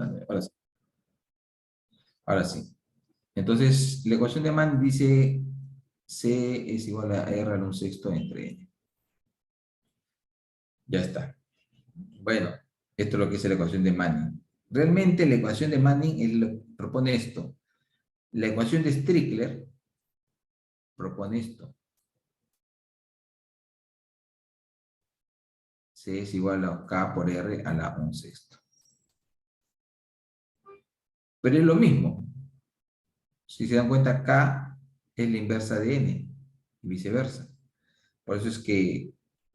la 9. Ahora sí. Ahora sí. Entonces, la ecuación de Manning dice C es igual a R al 1/6 entre N. Ya está. Bueno, esto es lo que es la ecuación de Manning. Realmente la ecuación de Manning propone esto. La ecuación de Strickler propone esto. C es igual a K por R a la 1/6. Pero es lo mismo. Si se dan cuenta, K es la inversa de N y viceversa. Por eso es que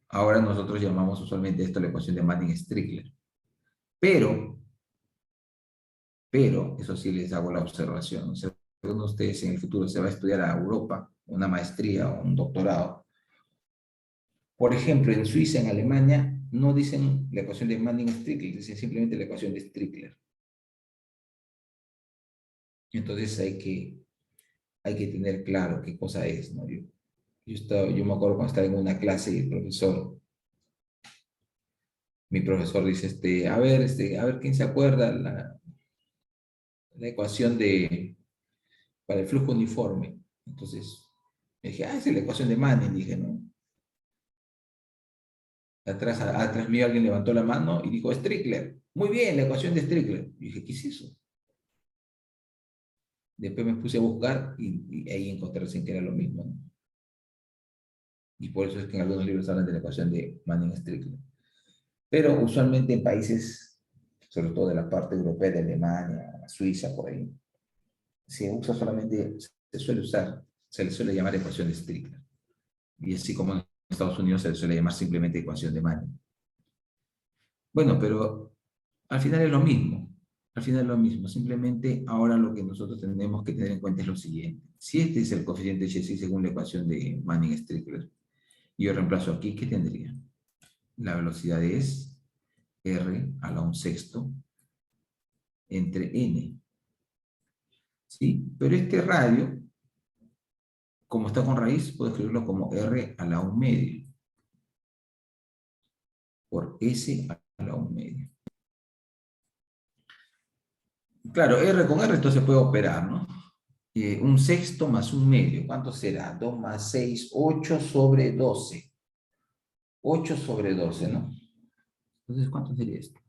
ahora nosotros llamamos usualmente esto la ecuación de Manning-Strickler. Pero, eso sí les hago la observación. O sea, alguno de ustedes en el futuro se va a estudiar a Europa, una maestría o un doctorado. Por ejemplo, en Suiza, en Alemania, no dicen la ecuación de Manning-Strickler, dicen simplemente la ecuación de Strickler. Entonces hay que tener claro qué cosa es, ¿no? Yo me acuerdo cuando estaba en una clase y mi profesor dice, a ver, ¿quién se acuerda la ecuación para el flujo uniforme? Entonces, me dije, esa es la ecuación de Manning, dije, ¿no? Atrás mío alguien levantó la mano y dijo, Strickler. Muy bien, la ecuación de Strickler. Y dije, ¿qué es eso? Después me puse a buscar y ahí encontré recién que era lo mismo, ¿no? Y por eso es que en algunos libros hablan de la ecuación de Manning-Strickler. Pero usualmente en países, sobre todo de la parte europea, de Alemania, Suiza, por ahí, se usa solamente, se le suele llamar ecuación de Strickler. Y así como en Estados Unidos se le suele llamar simplemente ecuación de Manning. Bueno, pero al final es lo mismo. Al final es lo mismo. Simplemente ahora lo que nosotros tenemos que tener en cuenta es lo siguiente. Si este es el coeficiente Hsí según la ecuación de Manning-Strickler, y yo reemplazo aquí, ¿qué tendría? La velocidad es R a la 1/6 entre N. ¿Sí? Pero este radio, como está con raíz, puedo escribirlo como R a la 1/2 por S a la 1/2. Claro, R con R entonces puede operar, ¿no? 1/6 más 1/2, ¿cuánto será? 2 más 6, 8 sobre 12. 8 sobre 12, ¿no? Entonces, ¿cuánto sería esto?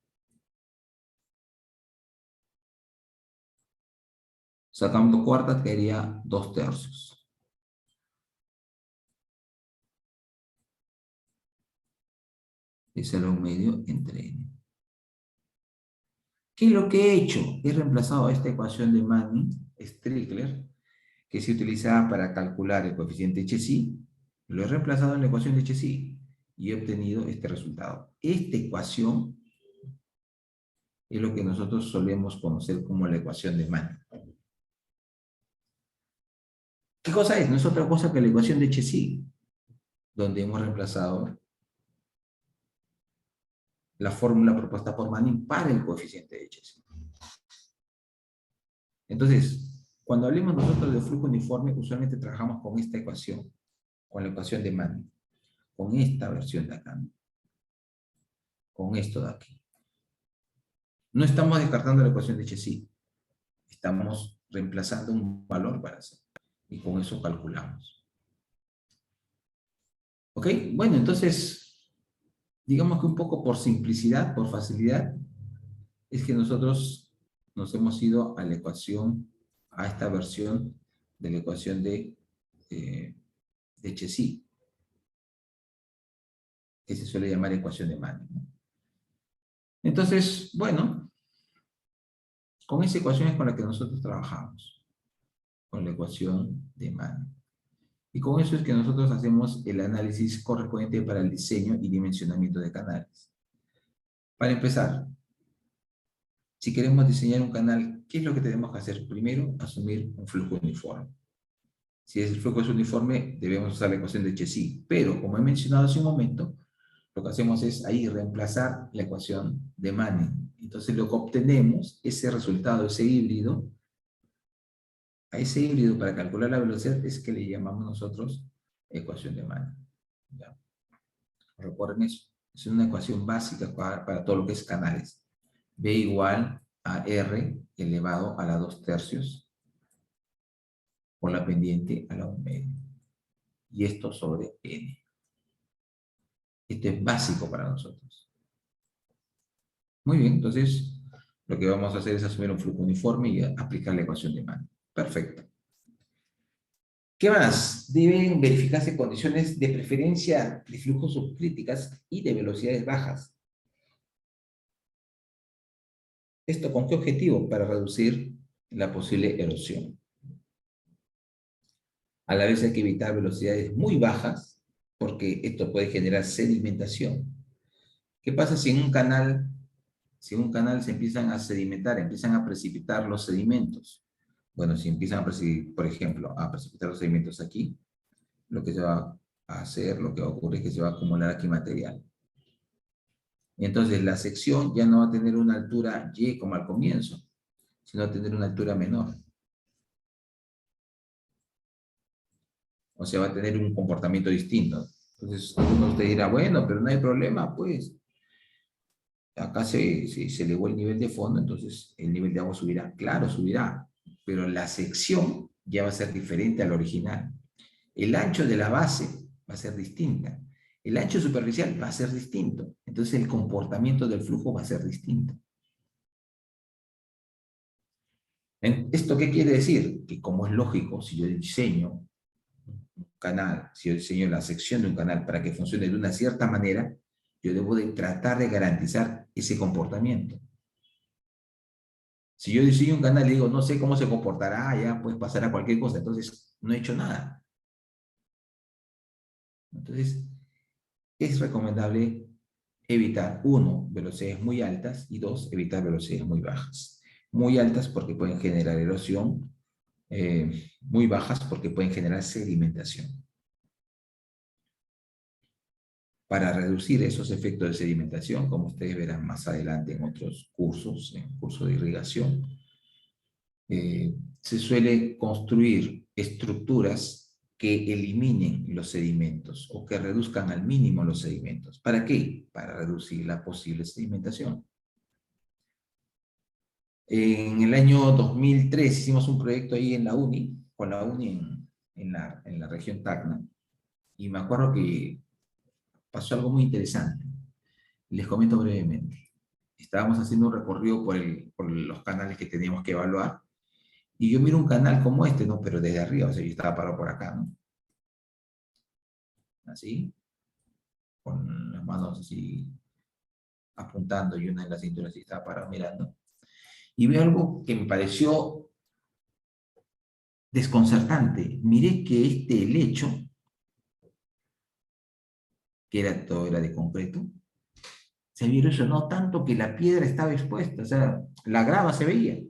Sacando cuarta, quedaría 2/3. Es el 1/2 entre N. ¿Qué es lo que he hecho? He reemplazado esta ecuación de Manning-Strickler, que se utilizaba para calcular el coeficiente Hsí, lo he reemplazado en la ecuación de Hsí y he obtenido este resultado. Esta ecuación es lo que nosotros solemos conocer como la ecuación de Manning. ¿Qué cosa es? No es otra cosa que la ecuación de Hsí, donde hemos reemplazado la fórmula propuesta por Manning para el coeficiente de Hsí. Entonces, cuando hablemos nosotros de flujo uniforme, usualmente trabajamos con esta ecuación, con la ecuación de Manning, con esta versión de acá, con esto de aquí. No estamos descartando la ecuación de Hsí, estamos reemplazando un valor para hacer, y con eso calculamos. ¿Ok? Bueno, entonces, digamos que un poco por simplicidad, por facilidad, es que nosotros nos hemos ido a la ecuación, a esta versión de la ecuación de Hsí, que se suele llamar ecuación de Manning, ¿no? Entonces, bueno, con esa ecuación es con la que nosotros trabajamos, con la ecuación de Manning. Y con eso es que nosotros hacemos el análisis correspondiente para el diseño y dimensionamiento de canales. Para empezar, si queremos diseñar un canal, ¿qué es lo que tenemos que hacer? Primero, asumir un flujo uniforme. Si el flujo es uniforme, debemos usar la ecuación de Hsí. Pero, como he mencionado hace un momento, lo que hacemos es ahí reemplazar la ecuación de Manning. Entonces, lo que obtenemos, ese resultado, ese híbrido, a ese híbrido para calcular la velocidad es que le llamamos nosotros ecuación de Manning. ¿Ya? Recuerden eso. Es una ecuación básica para todo lo que es canales. B igual a R elevado a la 2/3 por la pendiente a la 1/2. Y esto sobre N. Esto es básico para nosotros. Muy bien, entonces lo que vamos a hacer es asumir un flujo uniforme y aplicar la ecuación de Mann. Perfecto. ¿Qué más? Deben verificarse condiciones de preferencia de flujos subcríticas y de velocidades bajas. ¿Esto con qué objetivo? Para reducir la posible erosión. A la vez hay que evitar velocidades muy bajas, porque esto puede generar sedimentación. ¿Qué pasa si en un canal se empiezan a sedimentar, empiezan a precipitar los sedimentos? Bueno, si empiezan a por ejemplo, a precipitar los sedimentos aquí, lo que se va a hacer, lo que va a ocurrir es que se va a acumular aquí material. Entonces la sección ya no va a tener una altura Y como al comienzo, sino va a tener una altura menor. O sea, va a tener un comportamiento distinto. Entonces, uno usted dirá, bueno, pero no hay problema, pues. Acá se elevó el nivel de fondo, entonces el nivel de agua subirá. Claro, subirá, pero la sección ya va a ser diferente al original. El ancho de la base va a ser distinta. El ancho superficial va a ser distinto. Entonces el comportamiento del flujo va a ser distinto. ¿Esto qué quiere decir? Que como es lógico, si yo diseño un canal, si yo diseño la sección de un canal para que funcione de una cierta manera, yo debo de tratar de garantizar ese comportamiento. Si yo diseño un canal y digo, no sé cómo se comportará, ya pues pasará cualquier cosa, entonces no he hecho nada. Entonces, es recomendable evitar, uno, velocidades muy altas y dos, evitar velocidades muy bajas. Muy altas porque pueden generar erosión, muy bajas porque pueden generar sedimentación. Para reducir esos efectos de sedimentación, como ustedes verán más adelante en otros cursos, en curso de irrigación, se suele construir estructuras que eliminen los sedimentos o que reduzcan al mínimo los sedimentos. ¿Para qué? Para reducir la posible sedimentación. En el año 2003 hicimos un proyecto ahí en la UNI, con la UNI en la región Tacna, y me acuerdo que pasó algo muy interesante. Les comento brevemente. Estábamos haciendo un recorrido por los canales que teníamos que evaluar, y yo miro un canal como este, ¿no? Pero desde arriba, o sea, yo estaba parado por acá, ¿no? Así, con las manos así apuntando y una en la cintura así estaba parado mirando. Y veo algo que me pareció desconcertante. Miré que este lecho, que todo era de concreto, se había erosionado tanto que la piedra estaba expuesta, o sea, la grava se veía.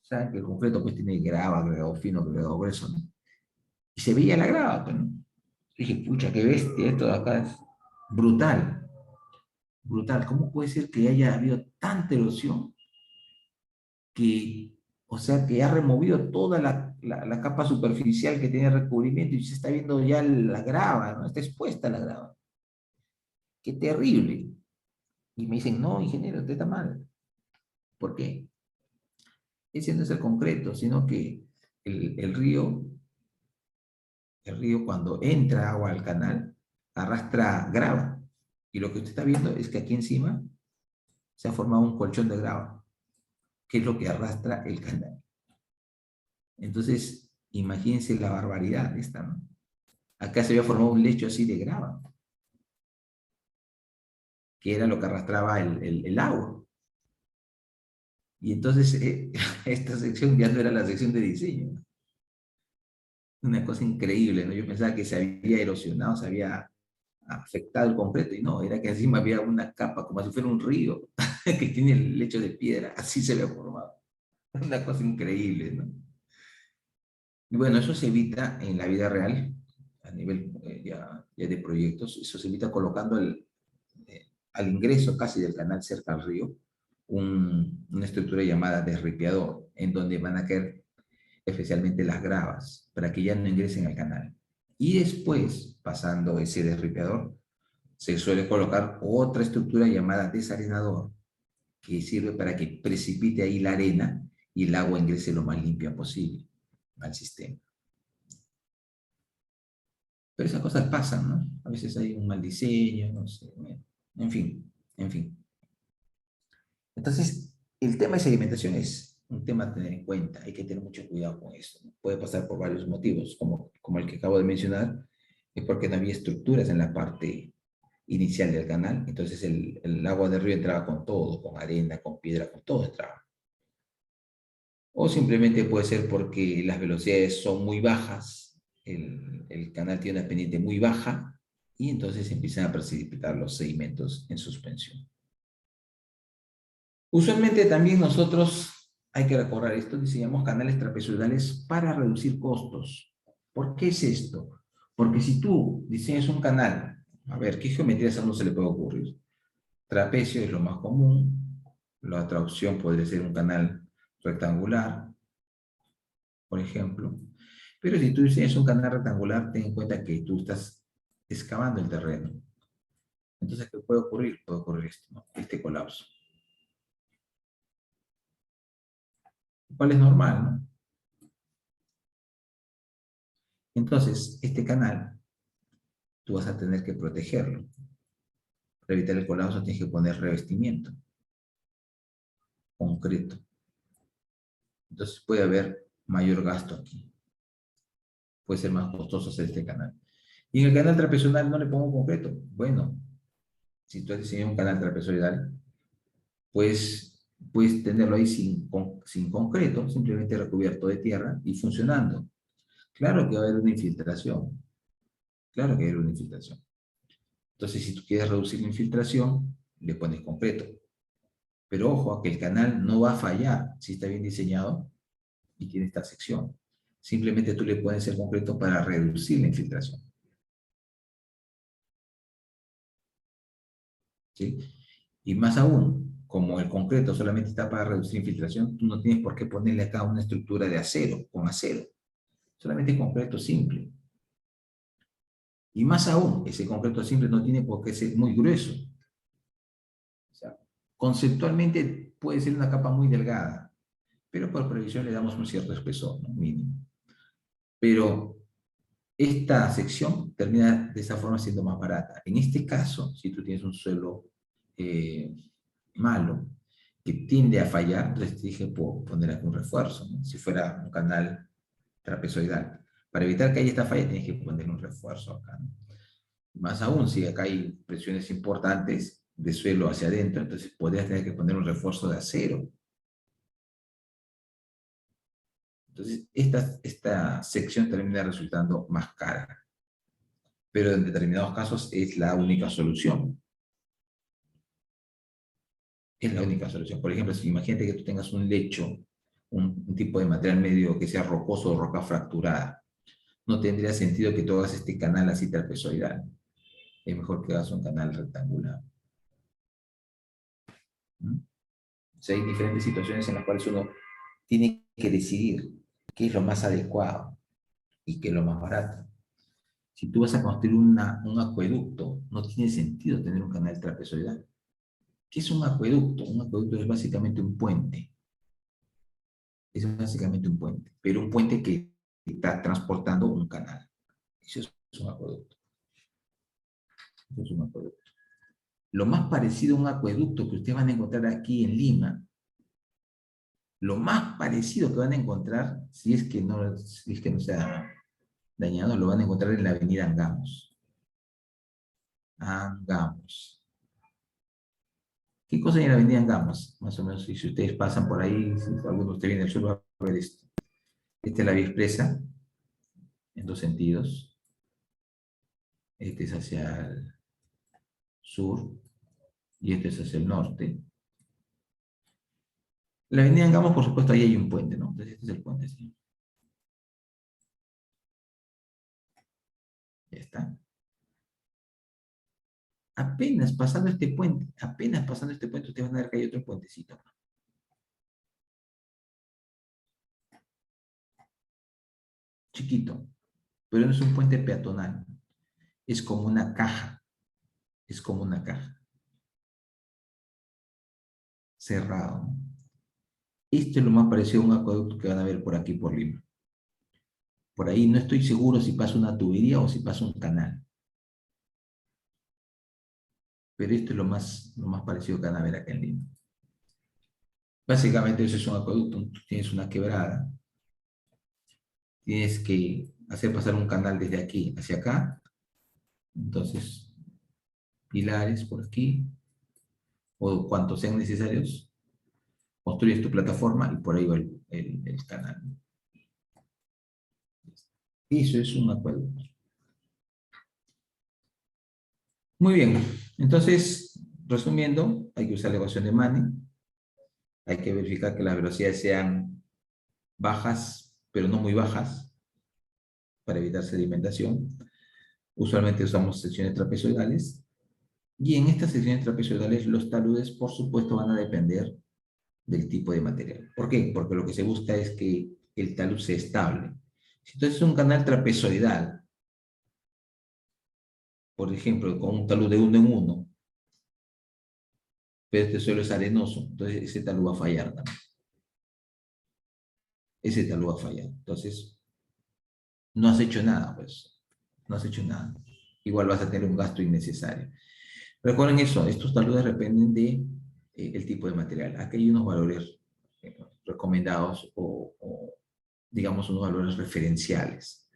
Saben que el concreto pues tiene grava, agregado fino, agregado grueso, ¿no? Y se veía la grava, pues, ¿no? Dije, pucha, qué bestia, esto de acá es brutal, brutal. ¿Cómo puede ser que haya habido tanta erosión que, o sea, que ha removido toda la capa superficial que tenía recubrimiento y se está viendo ya la grava, ¿no? Está expuesta la grava? ¡Qué terrible! Y me dicen, no, ingeniero, usted está mal. ¿Por qué? Ese no es el concreto, sino que el río cuando entra agua al canal, arrastra grava. Y lo que usted está viendo es que aquí encima se ha formado un colchón de grava, que es lo que arrastra el canal. Entonces, imagínense la barbaridad esta, ¿no? Acá se había formado un lecho así de grava, que era lo que arrastraba el agua. Y entonces esta sección ya no era la sección de diseño. Una cosa increíble, ¿no? Yo pensaba que se había erosionado, se había afectado el concreto, y no, era que encima había una capa, como si fuera un río, que tiene el lecho de piedra, así se había formado. Una cosa increíble, ¿no? Y bueno, eso se evita en la vida real, a nivel ya de proyectos, eso se evita colocando al ingreso casi del canal cerca al río, una estructura llamada desripiador, en donde van a caer especialmente las gravas, para que ya no ingresen al canal. Y después, pasando ese desripiador, se suele colocar otra estructura llamada desarenador, que sirve para que precipite ahí la arena y el agua ingrese lo más limpia posible al sistema. Pero esas cosas pasan, ¿no? A veces hay un mal diseño, no sé, bueno, en fin, en fin. Entonces, el tema de sedimentación es un tema a tener en cuenta, hay que tener mucho cuidado con eso, ¿no? Puede pasar por varios motivos, como el que acabo de mencionar, es porque no había estructuras en la parte inicial del canal, entonces el agua del río entraba con todo, con arena, con piedra, con todo entraba. O simplemente puede ser porque las velocidades son muy bajas, el canal tiene una pendiente muy baja, y entonces empiezan a precipitar los sedimentos en suspensión. Usualmente también nosotros, hay que recordar esto, diseñamos canales trapezoidales para reducir costos. ¿Por qué es esto? Porque si tú diseñas un canal, a ver, ¿qué geometrías a uno se le puede ocurrir? Trapecio es lo más común, la otra opción podría ser un canal rectangular, por ejemplo. Pero si tú diseñas un canal rectangular, ten en cuenta que tú estás excavando el terreno. Entonces, ¿qué puede ocurrir? Puede ocurrir esto, ¿no? Este colapso. ¿Cuál es normal, no? Entonces, este canal, tú vas a tener que protegerlo. Para evitar el colapso tienes que poner revestimiento, concreto. Entonces puede haber mayor gasto aquí. Puede ser más costoso hacer este canal. Y en el canal trapezoidal no le pongo concreto. Bueno, si tú has diseñado un canal trapezoidal, pues puedes tenerlo ahí sin concreto, simplemente recubierto de tierra y funcionando. Claro que va a haber una infiltración. Claro que va a haber una infiltración. Entonces, si tú quieres reducir la infiltración, le pones concreto. Pero ojo, que el canal no va a fallar si está bien diseñado y tiene esta sección. Simplemente tú le pones el concreto para reducir la infiltración. ¿Sí? Y más aún, como el concreto solamente está para reducir infiltración, tú no tienes por qué ponerle acá una estructura de acero, con acero. Solamente concreto simple. Y más aún, ese concreto simple no tiene por qué ser muy grueso. O sea, conceptualmente puede ser una capa muy delgada, pero por previsión le damos un cierto espesor, ¿no? Mínimo. Pero esta sección termina de esa forma siendo más barata. En este caso, si tú tienes un suelo eh, malo, que tiende a fallar, entonces te dije, puedo poner aquí un refuerzo, ¿no? Si fuera un canal trapezoidal. Para evitar que haya esta falla, tienes que poner un refuerzo acá, ¿no? Más aún, si acá hay presiones importantes de suelo hacia adentro, entonces podrías tener que poner un refuerzo de acero. Entonces, esta sección termina resultando más cara, pero en determinados casos es la única solución. Es la única solución. Por ejemplo, si imagínate que tú tengas un lecho, un tipo de material medio que sea rocoso o roca fracturada, no tendría sentido que tú hagas este canal así trapezoidal. Es mejor que hagas un canal rectangular. ¿Mm? O sea, hay diferentes situaciones en las cuales uno tiene que decidir qué es lo más adecuado y qué es lo más barato. Si tú vas a construir un acueducto, no tiene sentido tener un canal trapezoidal. ¿Qué es un acueducto? Un acueducto es básicamente un puente. Es básicamente un puente, pero un puente que está transportando un canal. Eso es un acueducto. Eso es un acueducto. Lo más parecido a un acueducto que ustedes van a encontrar aquí en Lima, lo más parecido que van a encontrar, si es que no se ha dañado, lo van a encontrar en la avenida Angamos. Angamos. ¿Qué cosa hay en la avenida Angamos? Más o menos, si ustedes pasan por ahí, si alguno de ustedes viene del sur, va a ver esto. Esta es la vía expresa, en dos sentidos. Este es hacia el sur y este es hacia el norte. La avenida Angamos, por supuesto, ahí hay un puente, ¿no? Entonces este es el puente, sí. Ya está. Apenas pasando este puente, ustedes van a ver que hay otro puentecito. Chiquito, pero no es un puente peatonal. Es como una caja. Es como una caja. cerrado, ¿no? Esto es lo más parecido a un acueducto que van a ver por aquí, por Lima. Por ahí no estoy seguro si pasa una tubería o si pasa un canal. Pero esto es lo más parecido que van a ver acá en Lima. Básicamente eso es un acueducto. Tú tienes una quebrada. Tienes que hacer pasar un canal desde aquí hacia acá. Entonces, pilares por aquí, o cuantos sean necesarios, construyes tu plataforma y por ahí va el canal. Eso es un acueducto. Muy bien, entonces, resumiendo, hay que usar la ecuación de Manning, hay que verificar que las velocidades sean bajas, pero no muy bajas, para evitar sedimentación. Usualmente usamos secciones trapezoidales, y en estas secciones trapezoidales los taludes, por supuesto, van a depender del tipo de material. ¿Por qué? Porque lo que se busca es que el talud sea estable. Si entonces es un canal trapezoidal, por ejemplo, con un talud de 1 en 1, pero este suelo es arenoso, entonces ese talud va a fallar también. Ese talud va a fallar. Entonces, no has hecho nada, pues. No has hecho nada. Igual vas a tener un gasto innecesario. Recuerden eso, estos taludes dependen de el tipo de material. Aquí hay unos valores recomendados o, digamos, unos valores referenciales.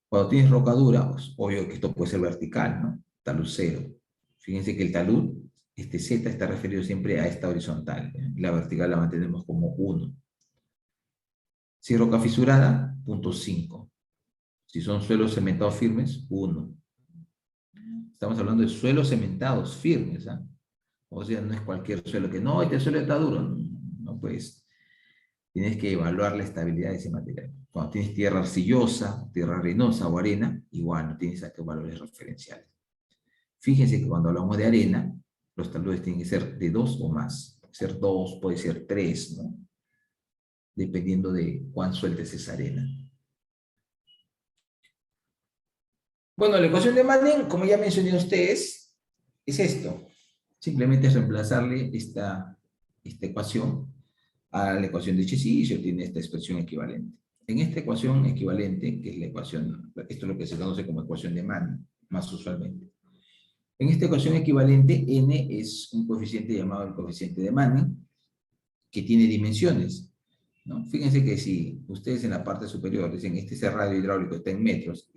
Cuando tienes roca dura, pues, obvio que esto puede ser vertical, ¿no? Talud 0. Fíjense que el talud, este Z está referido siempre a esta horizontal, ¿eh? Y la vertical la mantenemos como 1. Si es roca fisurada, 0.5. Si son suelos cementados firmes, 1. Estamos hablando de suelos cementados firmes, ¿ah? O sea, no es cualquier suelo que, no, este suelo está duro. No, pues, tienes que evaluar la estabilidad de ese material. Cuando tienes tierra arcillosa, tierra arenosa o arena, igual no tienes aquellos valores referenciales. Fíjense que cuando hablamos de arena, los taludes tienen que ser de 2 o más. Puede ser 2, puede ser 3, ¿no? Dependiendo de cuán suelta es esa arena. Bueno, la ecuación de Manning, como ya mencioné a ustedes, es esto. Simplemente es reemplazarle esta ecuación a la ecuación de Cauchy y se obtiene esta expresión equivalente. En esta ecuación equivalente, que es la ecuación, esto es lo que se conoce como ecuación de Manning, más usualmente. En esta ecuación equivalente, n es un coeficiente llamado el coeficiente de Manning, que tiene dimensiones, ¿no? Fíjense que si ustedes en la parte superior dicen, este cerrado hidráulico está en metros,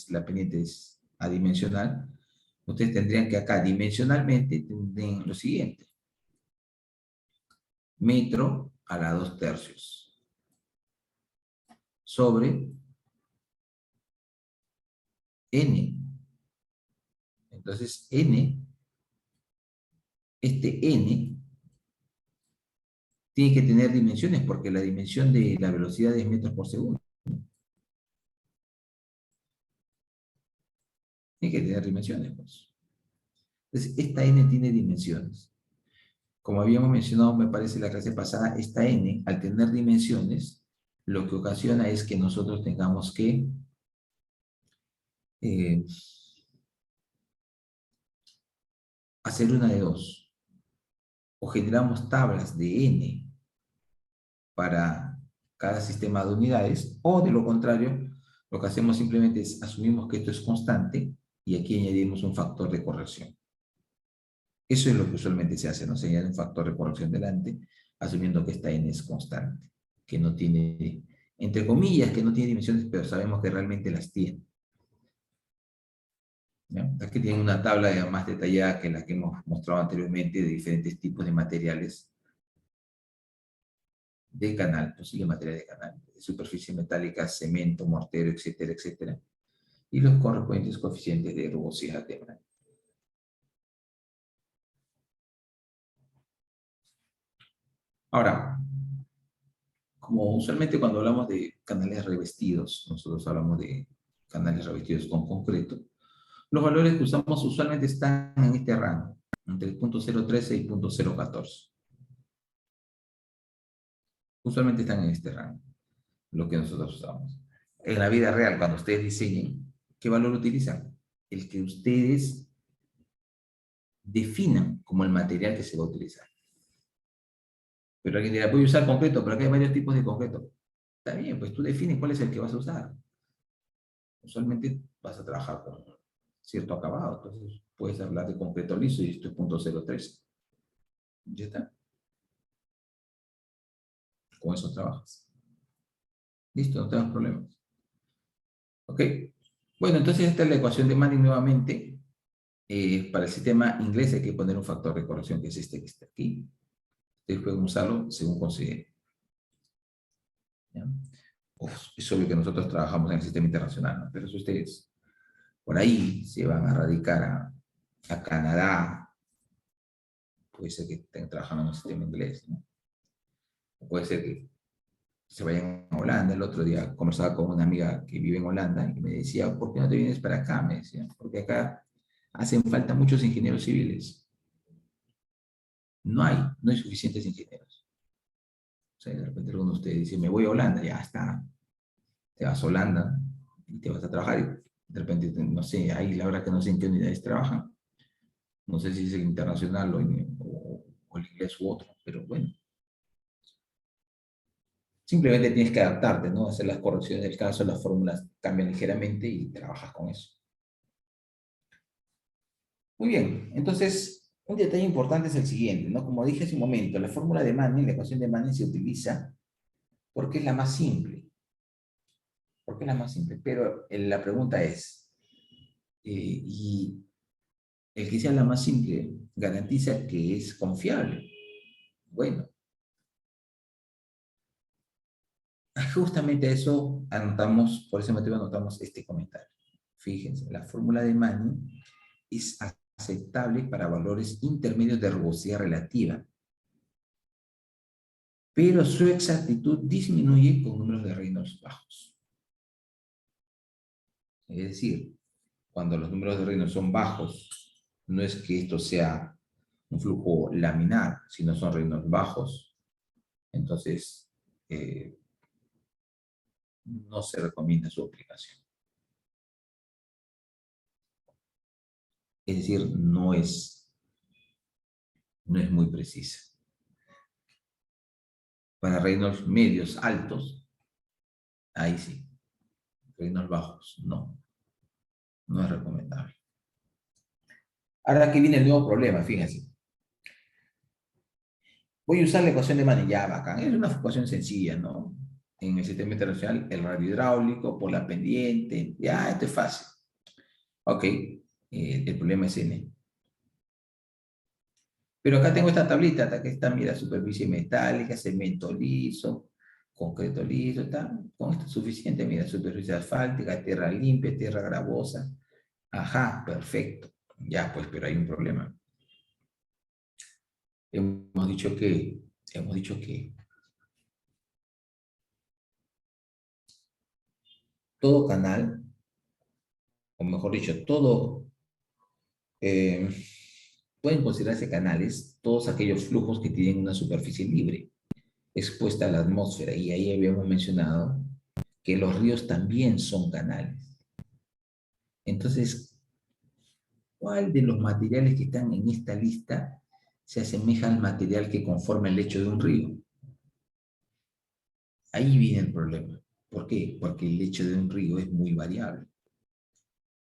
la pendiente es adimensional, ustedes tendrían que acá dimensionalmente tendrían lo siguiente. Metro a la 2/3 sobre n. Entonces, n, este n, tiene que tener dimensiones porque la dimensión de la velocidad es metros por segundo. Tiene que tener dimensiones, pues. Entonces, esta n tiene dimensiones. Como habíamos mencionado, me parece, la clase pasada, esta n, al tener dimensiones, lo que ocasiona es que nosotros tengamos que hacer una de dos. O generamos tablas de n para cada sistema de unidades, o de lo contrario, lo que hacemos simplemente es asumimos que esto es constante y aquí añadimos un factor de corrección. Eso es lo que usualmente se hace, ¿no? Se añade un factor de corrección delante, asumiendo que esta n es constante, que no tiene, entre comillas, que no tiene dimensiones, pero sabemos que realmente las tiene. ¿Ya? Aquí tienen una tabla más detallada que la que hemos mostrado anteriormente de diferentes tipos de materiales de canal, posible material de canal, de superficie metálica, cemento, mortero, etcétera, etcétera, y los correspondientes coeficientes de rugosidad de Manning. Ahora, como usualmente cuando hablamos de canales revestidos, nosotros hablamos de canales revestidos con concreto, los valores que usamos usualmente están en este rango, entre el 0.013 y 0.014. Usualmente están en este rango, lo que nosotros usamos. En la vida real, cuando ustedes diseñen, ¿qué valor utilizan? El que ustedes definan como el material que se va a utilizar. Pero alguien dirá, voy a usar concreto, pero acá hay varios tipos de concreto. Está bien, pues tú defines cuál es el que vas a usar. Usualmente vas a trabajar con cierto acabado, entonces puedes hablar de concreto liso y esto es .03. Ya está. Con eso trabajas. Listo, no tengas problemas. ¿Ok? Bueno, entonces esta es la ecuación de Manning nuevamente. Para el sistema inglés hay que poner un factor de corrección que es este que está aquí. Ustedes pueden usarlo según consideren. ¿Ya? Es obvio que nosotros trabajamos en el sistema internacional, ¿no? Pero si ustedes por ahí se van a radicar a Canadá, puede ser que estén trabajando en el sistema inglés, ¿no? O puede ser que se vayan a Holanda. El otro día conversaba con una amiga que vive en Holanda y me decía, ¿por qué no te vienes para acá? Me decía, porque acá hacen falta muchos ingenieros civiles. No hay suficientes ingenieros. O sea, de repente alguno de ustedes dice, me voy a Holanda, ya está. Te vas a Holanda y te vas a trabajar y de repente, no sé, ahí la verdad que no sé en qué unidades trabajan. No sé si es el internacional o el inglés u otro, pero bueno. Simplemente tienes que adaptarte, ¿no? Hacer las correcciones del caso, las fórmulas cambian ligeramente y trabajas con eso. Muy bien, entonces, un detalle importante es el siguiente, ¿no? Como dije hace un momento, la fórmula de Manning, la ecuación de Manning se utiliza porque es la más simple. Porque es la más simple. Pero la pregunta es, ¿y el que sea la más simple garantiza que es confiable? Bueno, justamente eso anotamos, por ese motivo anotamos este comentario. Fíjense, la fórmula de Manning es aceptable para valores intermedios de rugosidad relativa, pero su exactitud disminuye con números de Reynolds bajos. Es decir, cuando los números de Reynolds son bajos, no es que esto sea un flujo laminar, sino son Reynolds bajos, entonces no se recomienda su aplicación. Es decir, no es muy precisa. Para Reynolds medios altos, ahí sí. Reynolds bajos, no es recomendable. Ahora aquí viene el nuevo problema, fíjense. Voy a usar la ecuación de Manning, ya bacán. Es una ecuación sencilla, ¿no? En el sistema internacional, el radio hidráulico por la pendiente, ya, esto es fácil. Ok, el problema es N. Pero acá tengo esta tablita, acá está, mira, superficie metálica, cemento liso, concreto liso, está. Con esto es suficiente, mira, superficie asfáltica, tierra limpia, tierra gravosa. Ajá, perfecto. Ya, pues, pero hay un problema. Hemos dicho que todo canal, o mejor dicho, eh, pueden considerarse canales todos aquellos flujos que tienen una superficie libre, expuesta a la atmósfera. Y ahí habíamos mencionado que los ríos también son canales. Entonces, ¿cuál de los materiales que están en esta lista se asemeja al material que conforma el lecho de un río? Ahí viene el problema. ¿Por qué? Porque el lecho de un río es muy variable.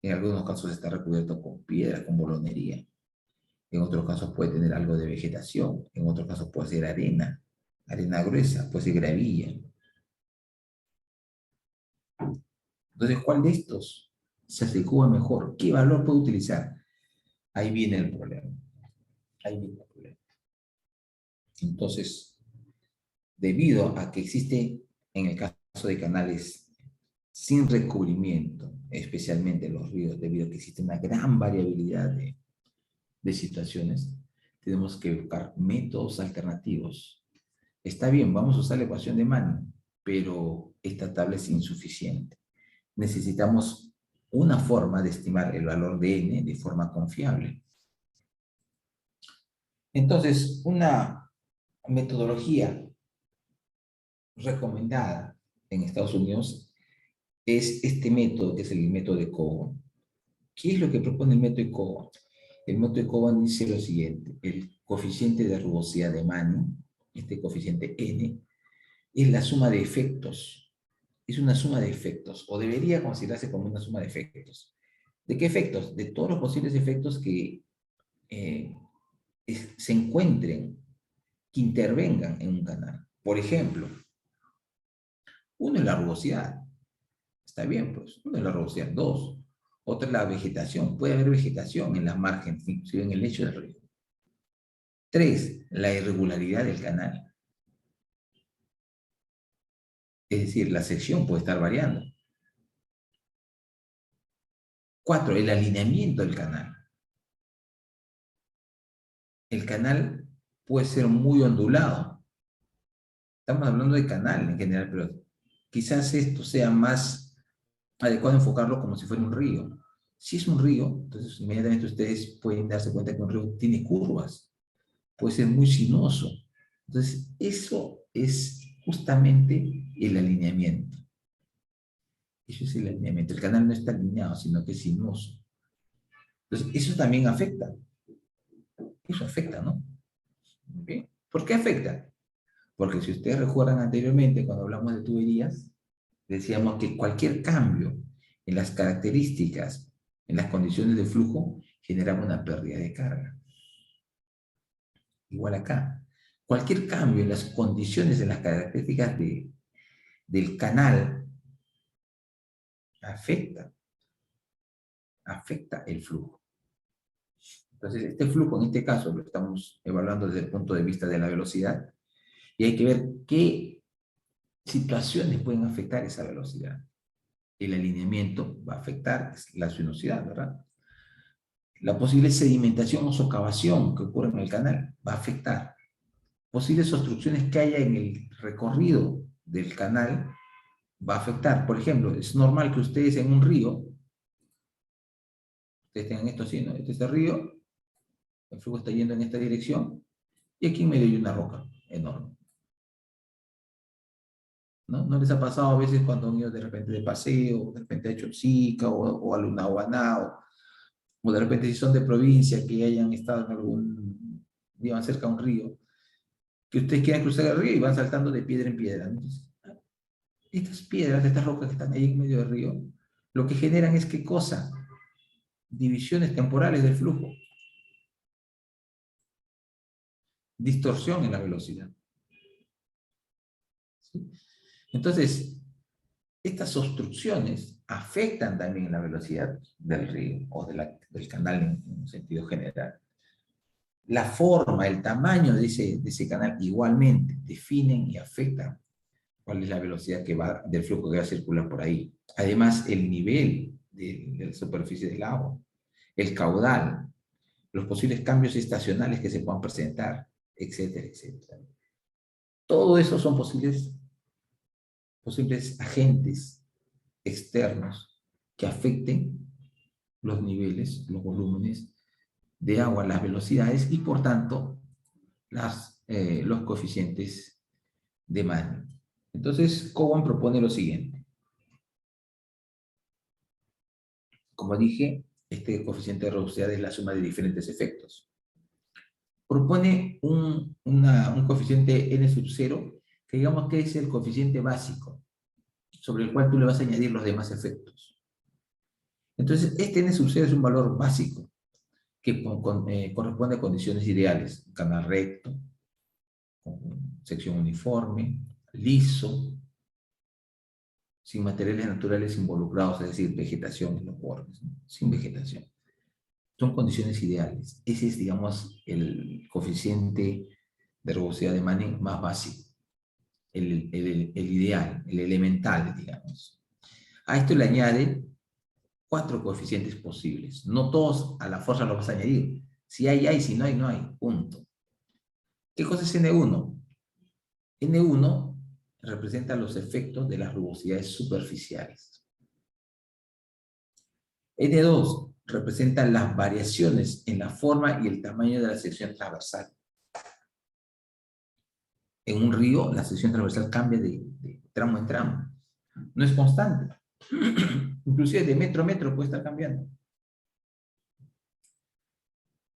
En algunos casos está recubierto con piedra, con bolonería. En otros casos puede tener algo de vegetación. En otros casos puede ser arena gruesa, puede ser gravilla. Entonces, ¿cuál de estos se adecua mejor? ¿Qué valor puede utilizar? Ahí viene el problema. Ahí viene el problema. Entonces, debido a que existe, en el caso de canales sin recubrimiento, especialmente los ríos, debido a que existe una gran variabilidad de situaciones, tenemos que buscar métodos alternativos. Está bien, vamos a usar la ecuación de Manning, pero esta tabla es insuficiente. Necesitamos una forma de estimar el valor de n de forma confiable. Entonces, una metodología recomendada en Estados Unidos es este método, que es el método de Cowan. ¿Qué es lo que propone el método de Cowan? El método de Cowan dice lo siguiente: el coeficiente de rugosidad de Manning este coeficiente n, es la suma de efectos. Es una suma de efectos, o debería considerarse como una suma de efectos. ¿De qué efectos? De todos los posibles efectos que se encuentren, que intervengan en un canal. Por ejemplo, uno es la rugosidad. Está bien, pues. Uno es la rugosidad. Dos. Otra es la vegetación. Puede haber vegetación en las márgenes, inclusive en el lecho del río. Tres, la irregularidad del canal. Es decir, la sección puede estar variando. Cuatro, el alineamiento del canal. El canal puede ser muy ondulado. Estamos hablando de canal en general, pero quizás esto sea más adecuado enfocarlo como si fuera un río. Si es un río, entonces inmediatamente ustedes pueden darse cuenta que un río tiene curvas, puede ser muy sinuoso. Entonces, eso es justamente el alineamiento. Eso es el alineamiento. El canal no está alineado, sino que es sinuoso. Entonces, eso también afecta. Eso afecta, ¿no? ¿Bien? ¿Por qué afecta? Porque si ustedes recuerdan anteriormente, cuando hablamos de tuberías, decíamos que cualquier cambio en las características, en las condiciones de flujo, generaba una pérdida de carga. Igual acá. Cualquier cambio en las condiciones, en las características del canal, afecta el flujo. Entonces, este flujo, en este caso, lo estamos evaluando desde el punto de vista de la velocidad, y hay que ver qué situaciones pueden afectar esa velocidad. El alineamiento va a afectar la sinuosidad, ¿verdad? La posible sedimentación o socavación que ocurre en el canal va a afectar. Posibles obstrucciones que haya en el recorrido del canal va a afectar. Por ejemplo, es normal que ustedes en un río, ustedes tengan esto así, ¿no? Este es el río, el flujo está yendo en esta dirección, y aquí en medio hay una roca enorme. ¿No? ¿No les ha pasado a veces cuando han ido de repente de paseo, de repente a Chosica o a Lunahuaná, o de repente si son de provincia, que hayan estado en algún, vivan cerca de un río, que ustedes quieran cruzar el río y van saltando de piedra en piedra? Entonces, estas piedras, estas rocas que están ahí en medio del río, lo que generan es ¿qué cosa? Divisiones temporales del flujo. Distorsión en la velocidad. ¿Sí? Entonces, estas obstrucciones afectan también la velocidad del río o del canal en un sentido general. La forma, el tamaño de ese canal igualmente definen y afectan cuál es la velocidad del flujo que va a circular por ahí. Además, el nivel de la superficie del agua, el caudal, los posibles cambios estacionales que se puedan presentar, etcétera, etcétera. Todo eso son posibles agentes externos que afecten los niveles, los volúmenes de agua, las velocidades y por tanto los coeficientes de Manning. Entonces, Cowan propone lo siguiente. Como dije, este coeficiente de rugosidad es la suma de diferentes efectos. Propone un coeficiente n sub 0, que digamos que es el coeficiente básico, sobre el cual tú le vas a añadir los demás efectos. Entonces, este n sub 0 es un valor básico, que corresponde a condiciones ideales: un canal recto, con sección uniforme, liso, sin materiales naturales involucrados, es decir, vegetación en los bordes, ¿no? Sin vegetación. Son condiciones ideales. Ese es, digamos, el coeficiente de rugosidad de Manning más básico, el ideal, el elemental, digamos. A esto le añade 4 coeficientes posibles. No todos a la fuerza los vas a añadir. Si hay, si no hay, no hay. Punto. ¿Qué cosa es N1? N1 representa los efectos de las rugosidades superficiales. N2 representa las variaciones en la forma y el tamaño de la sección transversal. En un río, la sección transversal cambia de tramo en tramo. No es constante. Inclusive de metro a metro puede estar cambiando.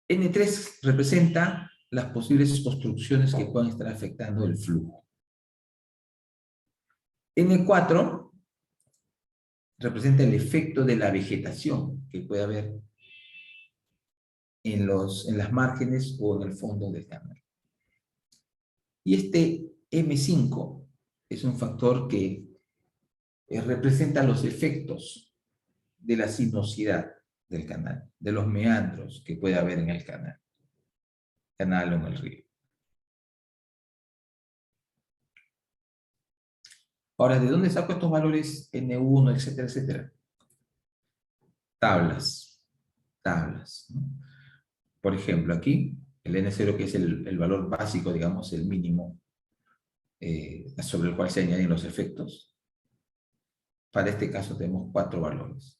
N3 representa las posibles obstrucciones que puedan estar afectando el flujo. N4 representa el efecto de la vegetación que puede haber en las márgenes o en el fondo del canal. Y este M5 es un factor que representa los efectos de la sinuosidad del canal, de los meandros que puede haber en el canal o en el río. Ahora, ¿de dónde saco estos valores N1, etcétera, etcétera? Tablas, ¿no? Por ejemplo, aquí, el N0, que es el valor básico, digamos, el mínimo, sobre el cual se añaden los efectos. Para este caso tenemos 4 valores,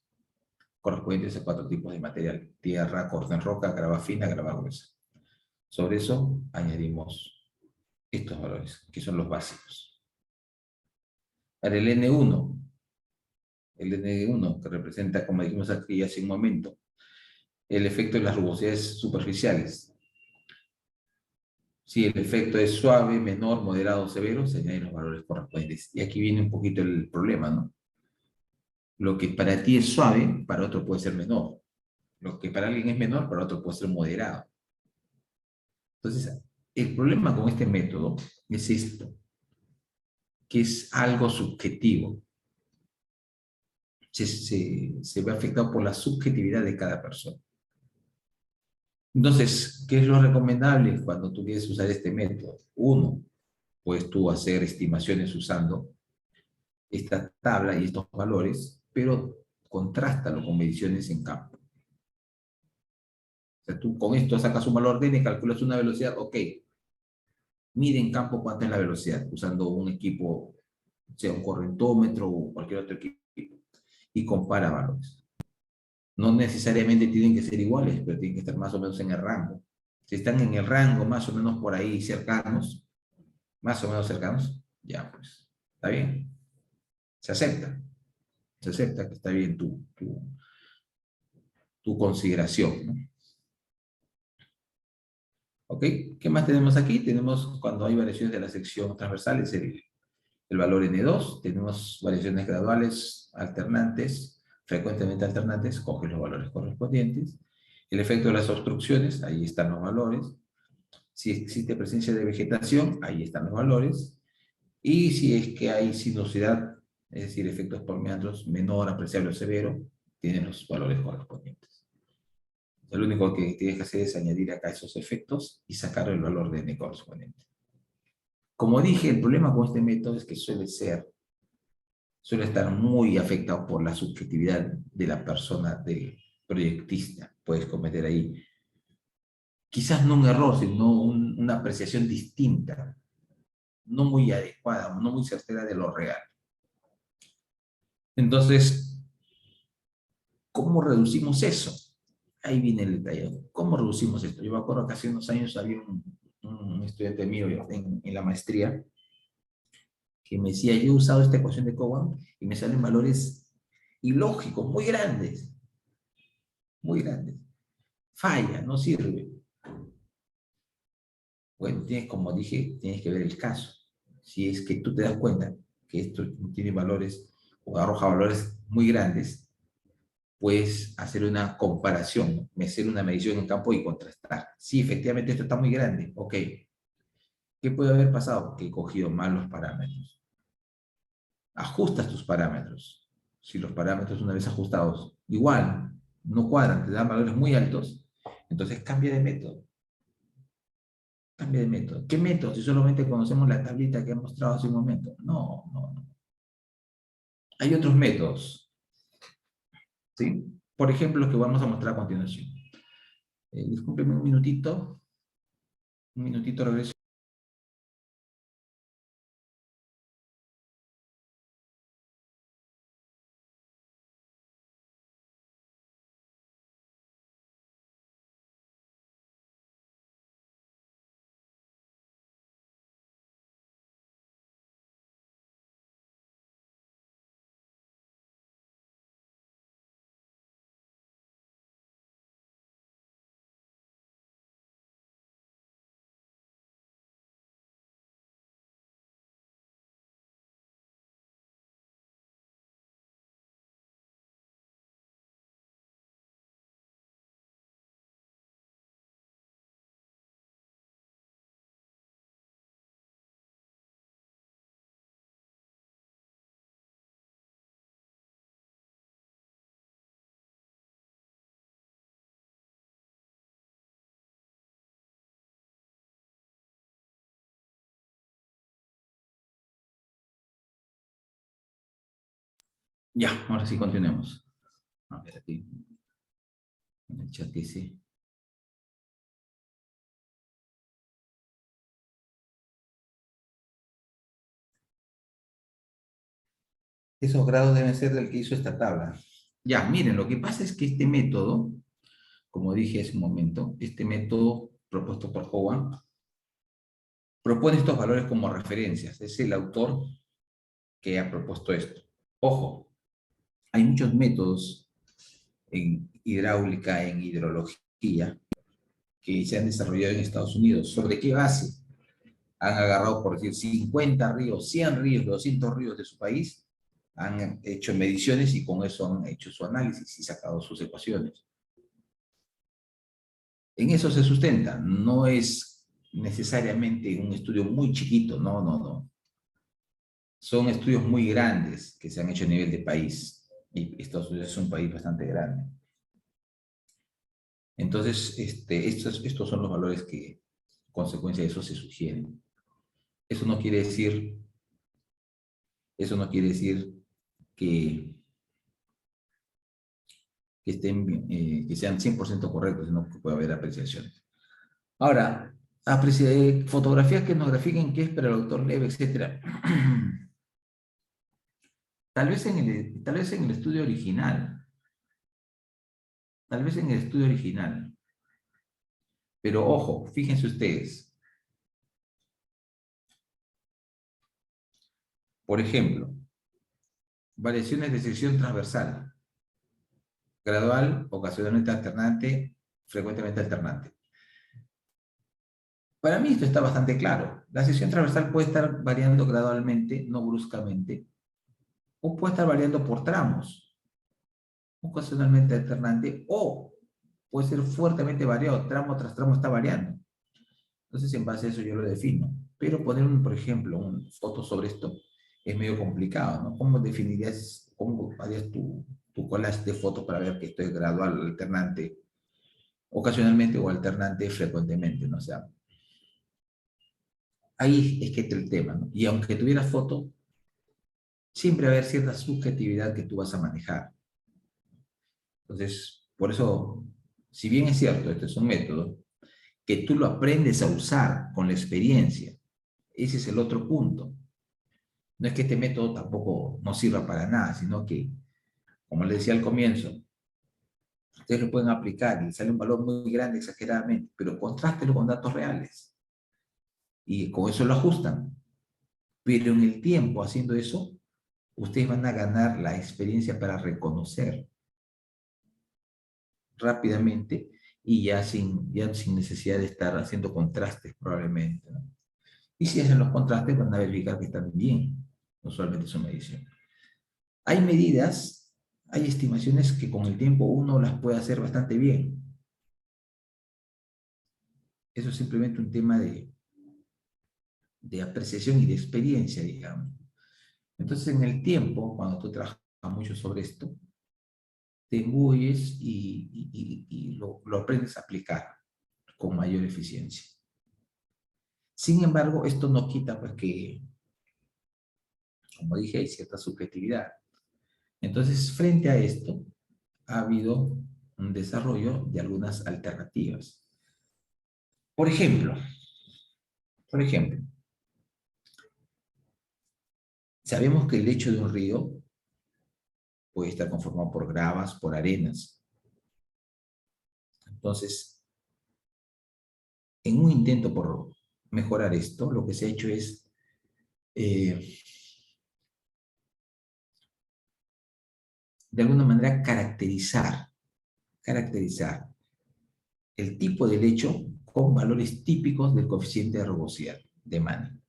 correspondientes a 4 tipos de material: tierra, corta en roca, grava fina, grava gruesa. Sobre eso añadimos estos valores, que son los básicos. Para el N1, que representa, como dijimos aquí hace un momento, el efecto de las rugosidades superficiales. Si el efecto es suave, menor, moderado o severo, se añaden los valores correspondientes. Y aquí viene un poquito el problema, ¿no? Lo que para ti es suave, para otro puede ser menor. Lo que para alguien es menor, para otro puede ser moderado. Entonces, el problema con este método es esto, que es algo subjetivo. Se ve afectado por la subjetividad de cada persona. Entonces, ¿qué es lo recomendable cuando tú quieres usar este método? Uno, puedes tú hacer estimaciones usando esta tabla y estos valores, pero contrástalo con mediciones en campo. O sea, tú con esto sacas un valor D y calculas una velocidad, ok. Mide en campo cuánta es la velocidad, usando un equipo, sea un correntómetro o cualquier otro equipo, y compara valores. No necesariamente tienen que ser iguales, pero tienen que estar más o menos en el rango. Si están en el rango más o menos por ahí cercanos, más o menos cercanos, ya pues, está bien. Se acepta. Se acepta que está bien tu consideración, ¿no? ¿Ok? ¿Qué más tenemos aquí? Tenemos cuando hay variaciones de la sección transversal, es el valor N2. Tenemos variaciones graduales, alternantes, frecuentemente alternantes, coge los valores correspondientes. El efecto de las obstrucciones, ahí están los valores. Si existe presencia de vegetación, ahí están los valores. Y si es que hay sinuosidad, es decir, efectos por meandros menor, apreciable o severo, tienen los valores correspondientes. Lo único que tienes que hacer es añadir acá esos efectos y sacar el valor de n correspondiente. Como dije, el problema con este método es que suele estar muy afectado por la subjetividad de la persona, del proyectista. Puedes cometer ahí, quizás no un error, sino una apreciación distinta, no muy adecuada, no muy certera de lo real. Entonces, ¿cómo reducimos eso? Ahí viene el detalle. ¿Cómo reducimos esto? Yo me acuerdo que hace unos años había un estudiante mío en la maestría que me decía, yo he usado esta ecuación de Cowan y me salen valores ilógicos, muy grandes, muy grandes. Falla, no sirve. Bueno, como dije, tienes que ver el caso. Si es que tú te das cuenta que esto tiene valores o arroja valores muy grandes, puedes hacer una comparación, hacer una medición en campo y contrastar. Sí, efectivamente esto está muy grande, ok. ¿Qué puede haber pasado? Que he cogido mal los parámetros. Ajustas tus parámetros. Si los parámetros una vez ajustados igual no cuadran, te dan valores muy altos, entonces cambia de método. Cambia de método. ¿Qué método? Si solamente conocemos la tablita que he mostrado hace un momento. No, no, no. Hay otros métodos, ¿sí? Por ejemplo, los que vamos a mostrar a continuación. Discúlpeme un minutito, regreso. Ya, ahora sí continuemos. A ver aquí, en el chat dice. Esos grados deben ser del que hizo esta tabla. Ya, miren, lo que pasa es que este método, como dije hace un momento, este método propuesto por Hogan, propone estos valores como referencias. Es el autor que ha propuesto esto. Ojo, hay muchos métodos en hidráulica, en hidrología, que se han desarrollado en Estados Unidos. ¿Sobre qué base? Han agarrado, por decir, 50 ríos, 100 ríos, 200 ríos de su país, han hecho mediciones y con eso han hecho su análisis y sacado sus ecuaciones. En eso se sustenta, no es necesariamente un estudio muy chiquito, no, no, no. Son estudios muy grandes que se han hecho a nivel de país, y Estados Unidos es un país bastante grande. Entonces, estos son los valores que, consecuencia de eso, se sugieren. Eso no quiere decir, eso no quiere decir que, que sean 100% correctos, sino que puede haber apreciaciones. Ahora, fotografías que nos grafiquen qué es para el autor leve, etc. Tal vez en el estudio original, tal vez en el estudio original. Pero ojo, fíjense ustedes. Por ejemplo, variaciones de sección transversal, gradual, ocasionalmente alternante, frecuentemente alternante. Para mí esto está bastante claro. La sección transversal puede estar variando gradualmente, no bruscamente, o puede estar variando por tramos, ocasionalmente alternante, o puede ser fuertemente variado, tramo tras tramo está variando. Entonces, en base a eso yo lo defino. Pero poner, por ejemplo, una foto sobre esto es medio complicado, ¿no? ¿Cómo definirías, cómo harías tu collage de fotos para ver que esto es gradual, alternante, ocasionalmente o alternante frecuentemente, ¿no? O sea, ahí es que está el tema, ¿no? Y aunque tuvieras foto, siempre va a haber cierta subjetividad que tú vas a manejar. Entonces, por eso, si bien es cierto, este es un método, que tú lo aprendes a usar con la experiencia, ese es el otro punto. No es que este método tampoco no sirva para nada, sino que, como les decía al comienzo, ustedes lo pueden aplicar y sale un valor muy grande exageradamente, pero contrástelo con datos reales y con eso lo ajustan. Pero en el tiempo, haciendo eso, ustedes van a ganar la experiencia para reconocer rápidamente y ya sin necesidad de estar haciendo contrastes probablemente, ¿no? Y si hacen los contrastes, van a verificar que están bien, usualmente su medición. Hay medidas, hay estimaciones que con el tiempo uno las puede hacer bastante bien. Eso es simplemente un tema de apreciación y de experiencia, digamos. Entonces, en el tiempo, cuando tú trabajas mucho sobre esto, te embulles y lo aprendes a aplicar con mayor eficiencia. Sin embargo, esto no quita pues que, como dije, hay cierta subjetividad. Entonces, frente a esto, ha habido un desarrollo de algunas alternativas. Por ejemplo, por ejemplo, sabemos que el lecho de un río puede estar conformado por gravas, por arenas. Entonces, en un intento por mejorar esto, lo que se ha hecho es de alguna manera caracterizar el tipo de lecho con valores típicos del coeficiente de rugosidad de Manning.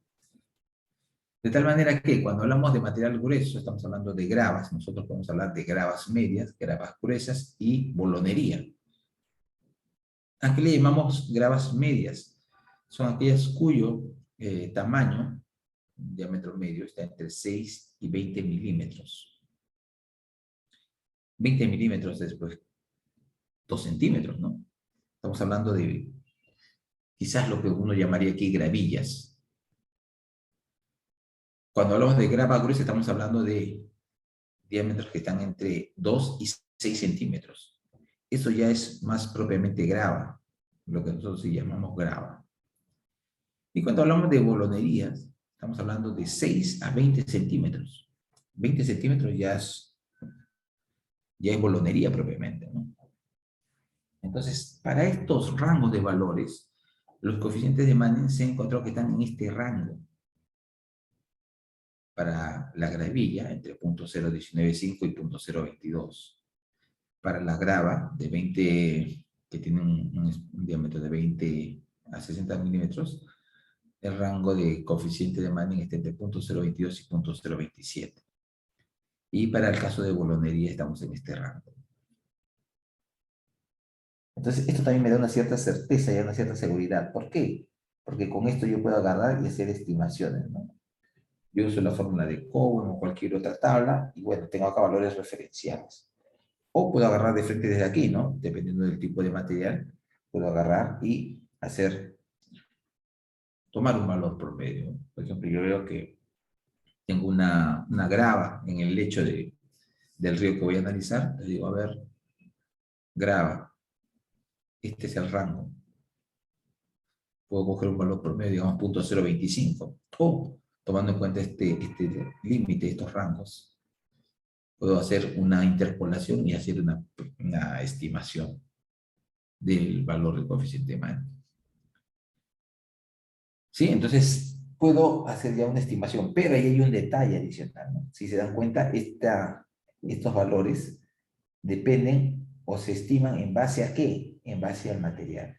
De tal manera que cuando hablamos de material grueso, estamos hablando de gravas, nosotros podemos hablar de gravas medias, gravas gruesas y bolonería. ¿A qué le llamamos gravas medias? Son aquellas cuyo tamaño, diámetro medio, está entre 6 y 20 milímetros. 20 milímetros después, 2 centímetros, ¿no? Estamos hablando de quizás lo que uno llamaría aquí gravillas. Cuando hablamos de grava gruesa, estamos hablando de diámetros que están entre 2 y 6 centímetros. Eso ya es más propiamente grava, lo que nosotros sí llamamos grava. Y cuando hablamos de bolonerías, estamos hablando de 6 a 20 centímetros. 20 centímetros ya es bolonería propiamente, ¿no? Entonces, para estos rangos de valores, los coeficientes de Manning se han encontrado que están en este rango. Para la gravilla, entre 0.0195 y 0.022. Para la grava, de 20, que tiene un diámetro de 20 a 60 milímetros, el rango de coeficiente de Manning está entre 0.022 y 0.027. Y para el caso de bolonería estamos en este rango. Entonces, esto también me da una cierta certeza y una cierta seguridad. ¿Por qué? Porque con esto yo puedo agarrar y hacer estimaciones, ¿no? Yo uso la fórmula de Cohen o cualquier otra tabla y bueno, tengo acá valores referenciales. O puedo agarrar de frente desde aquí, ¿no? Dependiendo del tipo de material, puedo agarrar y tomar un valor promedio. Por ejemplo, yo veo que tengo una grava en el lecho del río que voy a analizar. Le digo, a ver, grava, este es el rango. Puedo coger un valor promedio, digamos, 0.025. O, tomando en cuenta este límite, estos rangos, puedo hacer una interpolación y hacer una estimación del valor del coeficiente de Manning. ¿Sí? Entonces, puedo hacer ya una estimación, pero ahí hay un detalle adicional, ¿no? Si se dan cuenta, estos valores dependen o se estiman en base a qué? En base al material.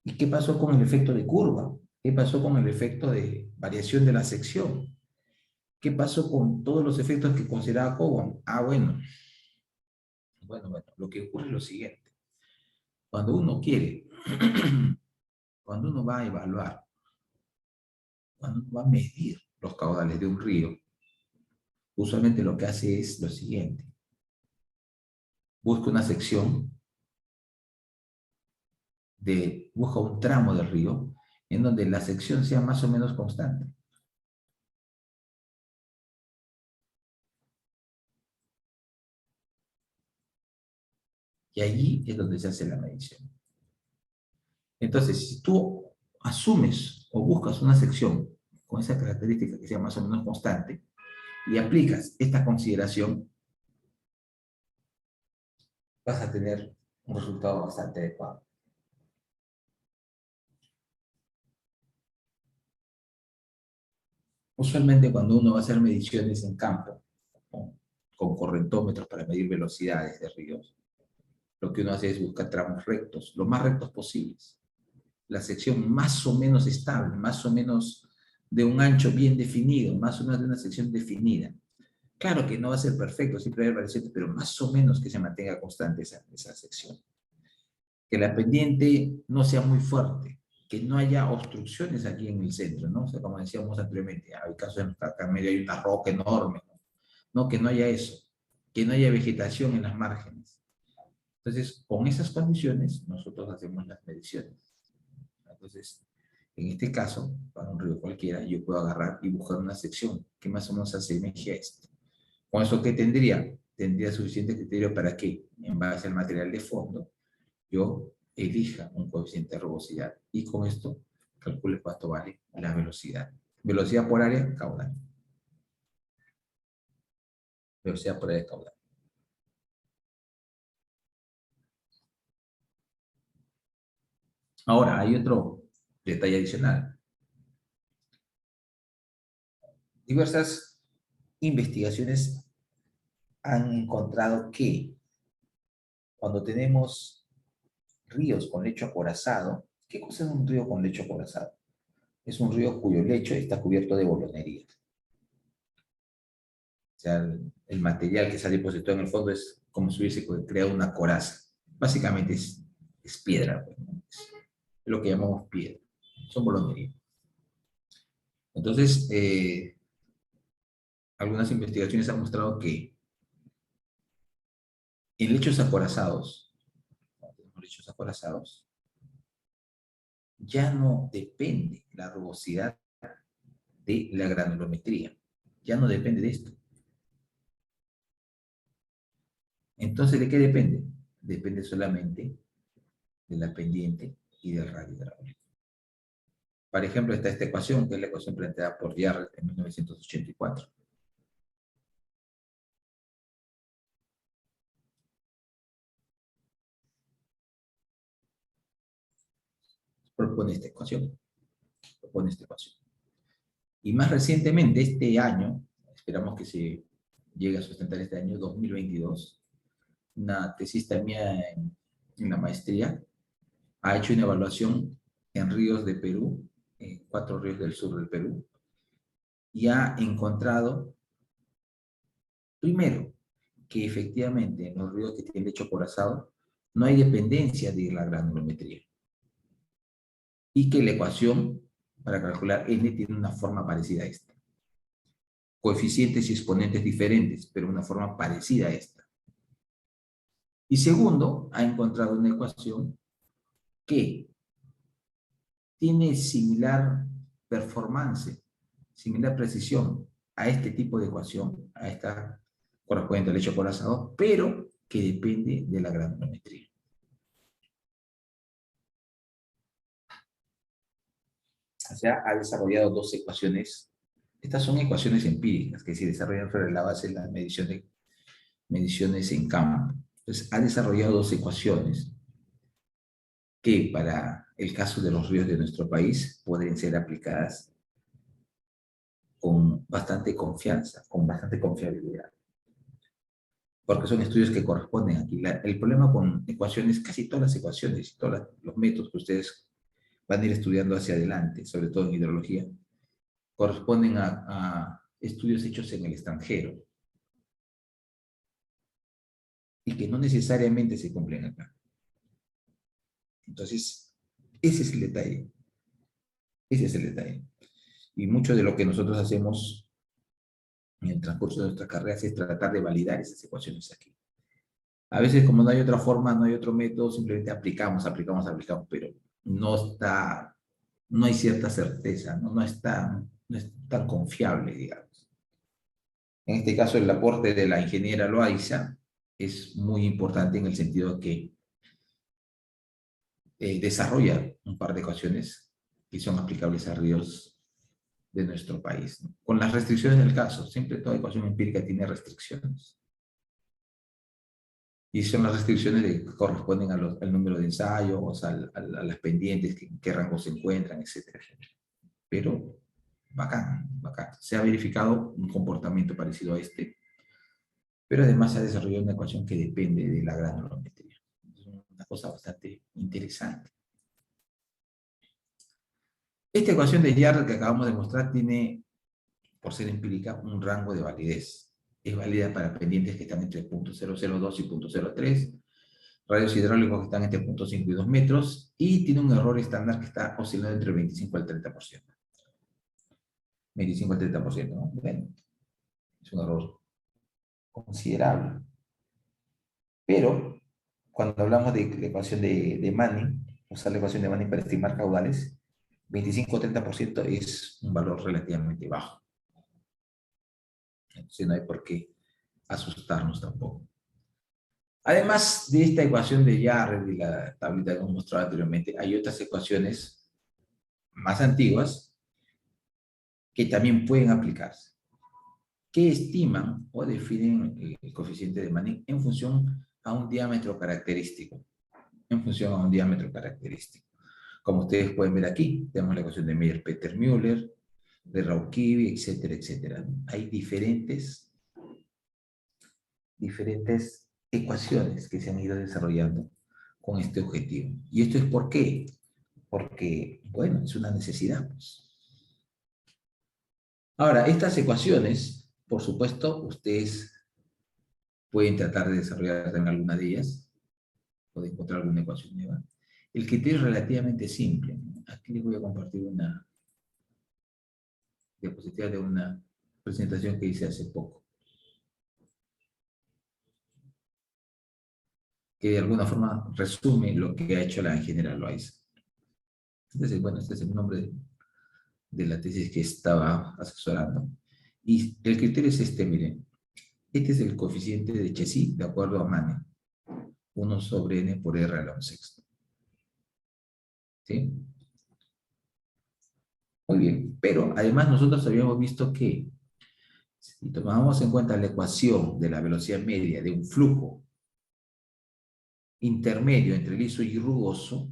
¿Y qué pasó con el efecto de curva? ¿Qué pasó con el efecto de variación de la sección? ¿Qué pasó con todos los efectos que consideraba Cowan? Bueno, lo que ocurre es lo siguiente. Cuando uno quiere, cuando uno va a evaluar, cuando uno va a medir los caudales de un río, usualmente lo que hace es lo siguiente. Busca una sección, busca un tramo del río en donde la sección sea más o menos constante. Y allí es donde se hace la medición. Entonces, si tú asumes o buscas una sección con esa característica que sea más o menos constante y aplicas esta consideración, vas a tener un resultado bastante adecuado. Usualmente cuando uno va a hacer mediciones en campo, con correntómetros para medir velocidades de ríos, lo que uno hace es buscar tramos rectos, lo más rectos posibles. La sección más o menos estable, más o menos de un ancho bien definido, más o menos de una sección definida. Claro que no va a ser perfecto, siempre va a haber variaciones, pero más o menos que se mantenga constante esa sección. Que la pendiente no sea muy fuerte, que no haya obstrucciones aquí en el centro, ¿no? O sea, como decíamos anteriormente, hay casos en que acá en medio hay una roca enorme, ¿no? No, que no haya eso, que no haya vegetación en las márgenes. Entonces, con esas condiciones, nosotros hacemos las mediciones. Entonces, en este caso, para un río cualquiera, yo puedo agarrar y buscar una sección que más o menos se asemeje a esto. ¿Con eso qué tendría? Tendría suficiente criterio para que, en base al material de fondo, yo elija un coeficiente de rugosidad. Y con esto, calcule cuánto vale la velocidad. Velocidad por área, caudal. Velocidad por área, caudal. Ahora, hay otro detalle adicional. Diversas investigaciones han encontrado que cuando tenemos ríos con lecho acorazado, ¿qué cosa es un río con lecho acorazado? Es un río cuyo lecho está cubierto de bolonerías. O sea, el material que se ha depositado en el fondo es como si hubiese creado una coraza. Básicamente es piedra, pues, ¿no? Es lo que llamamos piedra. Son bolonerías. Entonces, algunas investigaciones han mostrado que en lechos acorazados, lechos acorazados, ya no depende la rugosidad de la granulometría. Ya no depende de esto. Entonces, ¿de qué depende? Depende solamente de la pendiente y del radio hidráulico. Por ejemplo, está esta ecuación, que es la ecuación planteada por Jarrett en 1984. Propone esta ecuación. Propone esta ecuación. Y más recientemente, este año, esperamos que se llegue a sustentar este año 2022, una tesista mía en la maestría ha hecho una evaluación en ríos de Perú, en 4 ríos del sur del Perú, y ha encontrado, primero, que efectivamente en los ríos que tienen lecho acorazado no hay dependencia de la granulometría, y que la ecuación para calcular N tiene una forma parecida a esta. Coeficientes y exponentes diferentes, pero una forma parecida a esta. Y segundo, ha encontrado una ecuación que tiene similar performance, similar precisión a este tipo de ecuación, a esta correspondiente al lecho acorazado, pero que depende de la granulometría. O sea, ha desarrollado 2 ecuaciones. Estas son ecuaciones empíricas que se desarrollan sobre la base de las mediciones en campo. Entonces, ha desarrollado 2 ecuaciones que para el caso de los ríos de nuestro país podrían ser aplicadas con bastante confianza, con bastante confiabilidad. Porque son estudios que corresponden aquí. El problema con ecuaciones, casi todas las ecuaciones y todos los métodos que ustedes van a ir estudiando hacia adelante, sobre todo en hidrología, corresponden a estudios hechos en el extranjero y que no necesariamente se cumplen acá. Entonces, ese es el detalle. Ese es el detalle. Y mucho de lo que nosotros hacemos en el transcurso de nuestras carreras es tratar de validar esas ecuaciones aquí. A veces, como no hay otra forma, no hay otro método, simplemente aplicamos, pero no hay cierta certeza, no es tan confiable, digamos. En este caso, el aporte de la ingeniera Loaiza es muy importante en el sentido que desarrolla un par de ecuaciones que son aplicables a ríos de nuestro país, ¿no? Con las restricciones del caso. Siempre toda ecuación empírica tiene restricciones. Y son las restricciones que corresponden al número de ensayos, a las pendientes, qué rango se encuentran, etcétera. Pero bacán, bacán. Se ha verificado un comportamiento parecido a este, pero además se ha desarrollado una ecuación que depende de la granulometría. Es una cosa bastante interesante. Esta ecuación de Jarrett que acabamos de mostrar tiene, por ser empírica, un rango de validez. Es válida para pendientes que están entre 0.002 y 0.03, radios hidráulicos que están entre 0.5 y 2 metros, y tiene un error estándar que está oscilando entre el 25 al 30%. 25 al 30%, ¿no? Bueno, es un error considerable. Pero, cuando hablamos de la ecuación de Manning, usar la ecuación de Manning para estimar caudales, 25 o 30% es un valor relativamente bajo. Entonces no hay por qué asustarnos tampoco. Además de esta ecuación de Jarrett y la tablita que hemos mostrado anteriormente, hay otras ecuaciones más antiguas que también pueden aplicarse, que estiman o definen el coeficiente de Manning en función a un diámetro característico. En función a un diámetro característico. Como ustedes pueden ver aquí, tenemos la ecuación de Meyer-Peter-Müller, de Raukivy, etcétera, etcétera. Hay diferentes ecuaciones que se han ido desarrollando con este objetivo. ¿Y esto es por qué? Porque, bueno, es una necesidad, pues. Ahora, estas ecuaciones, por supuesto, ustedes pueden tratar de desarrollar en alguna de ellas, o de encontrar alguna ecuación nueva. El criterio es relativamente simple. Aquí les voy a compartir una diapositiva de una presentación que hice hace poco, que de alguna forma resume lo que ha hecho la ingeniera Loaiza. Entonces, bueno, este es el nombre de la tesis que estaba asesorando. Y el criterio es este, miren. Este es el coeficiente de Chezy, de acuerdo a Manning. 1 sobre n por r a la 1/6. ¿Sí? Muy bien. Pero además nosotros habíamos visto que si tomamos en cuenta la ecuación de la velocidad media de un flujo intermedio entre liso y rugoso,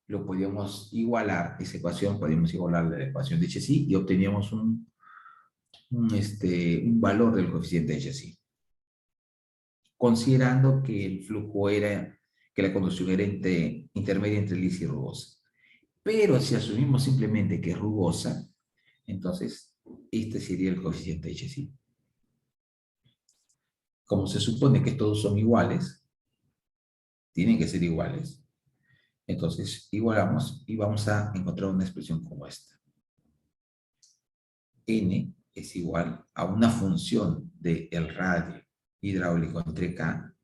lo podíamos igualar, esa ecuación, podíamos igualar la ecuación de Chezy y obteníamos un valor del coeficiente de Chezy, considerando que el flujo era, que la conducción era intermedia entre lisa y rugosa. Pero si asumimos simplemente que es rugosa, entonces este sería el coeficiente de Chezy. Como se supone que todos son iguales, tienen que ser iguales, entonces igualamos y vamos a encontrar una expresión como esta. N es igual a una función del radio hidráulico entre K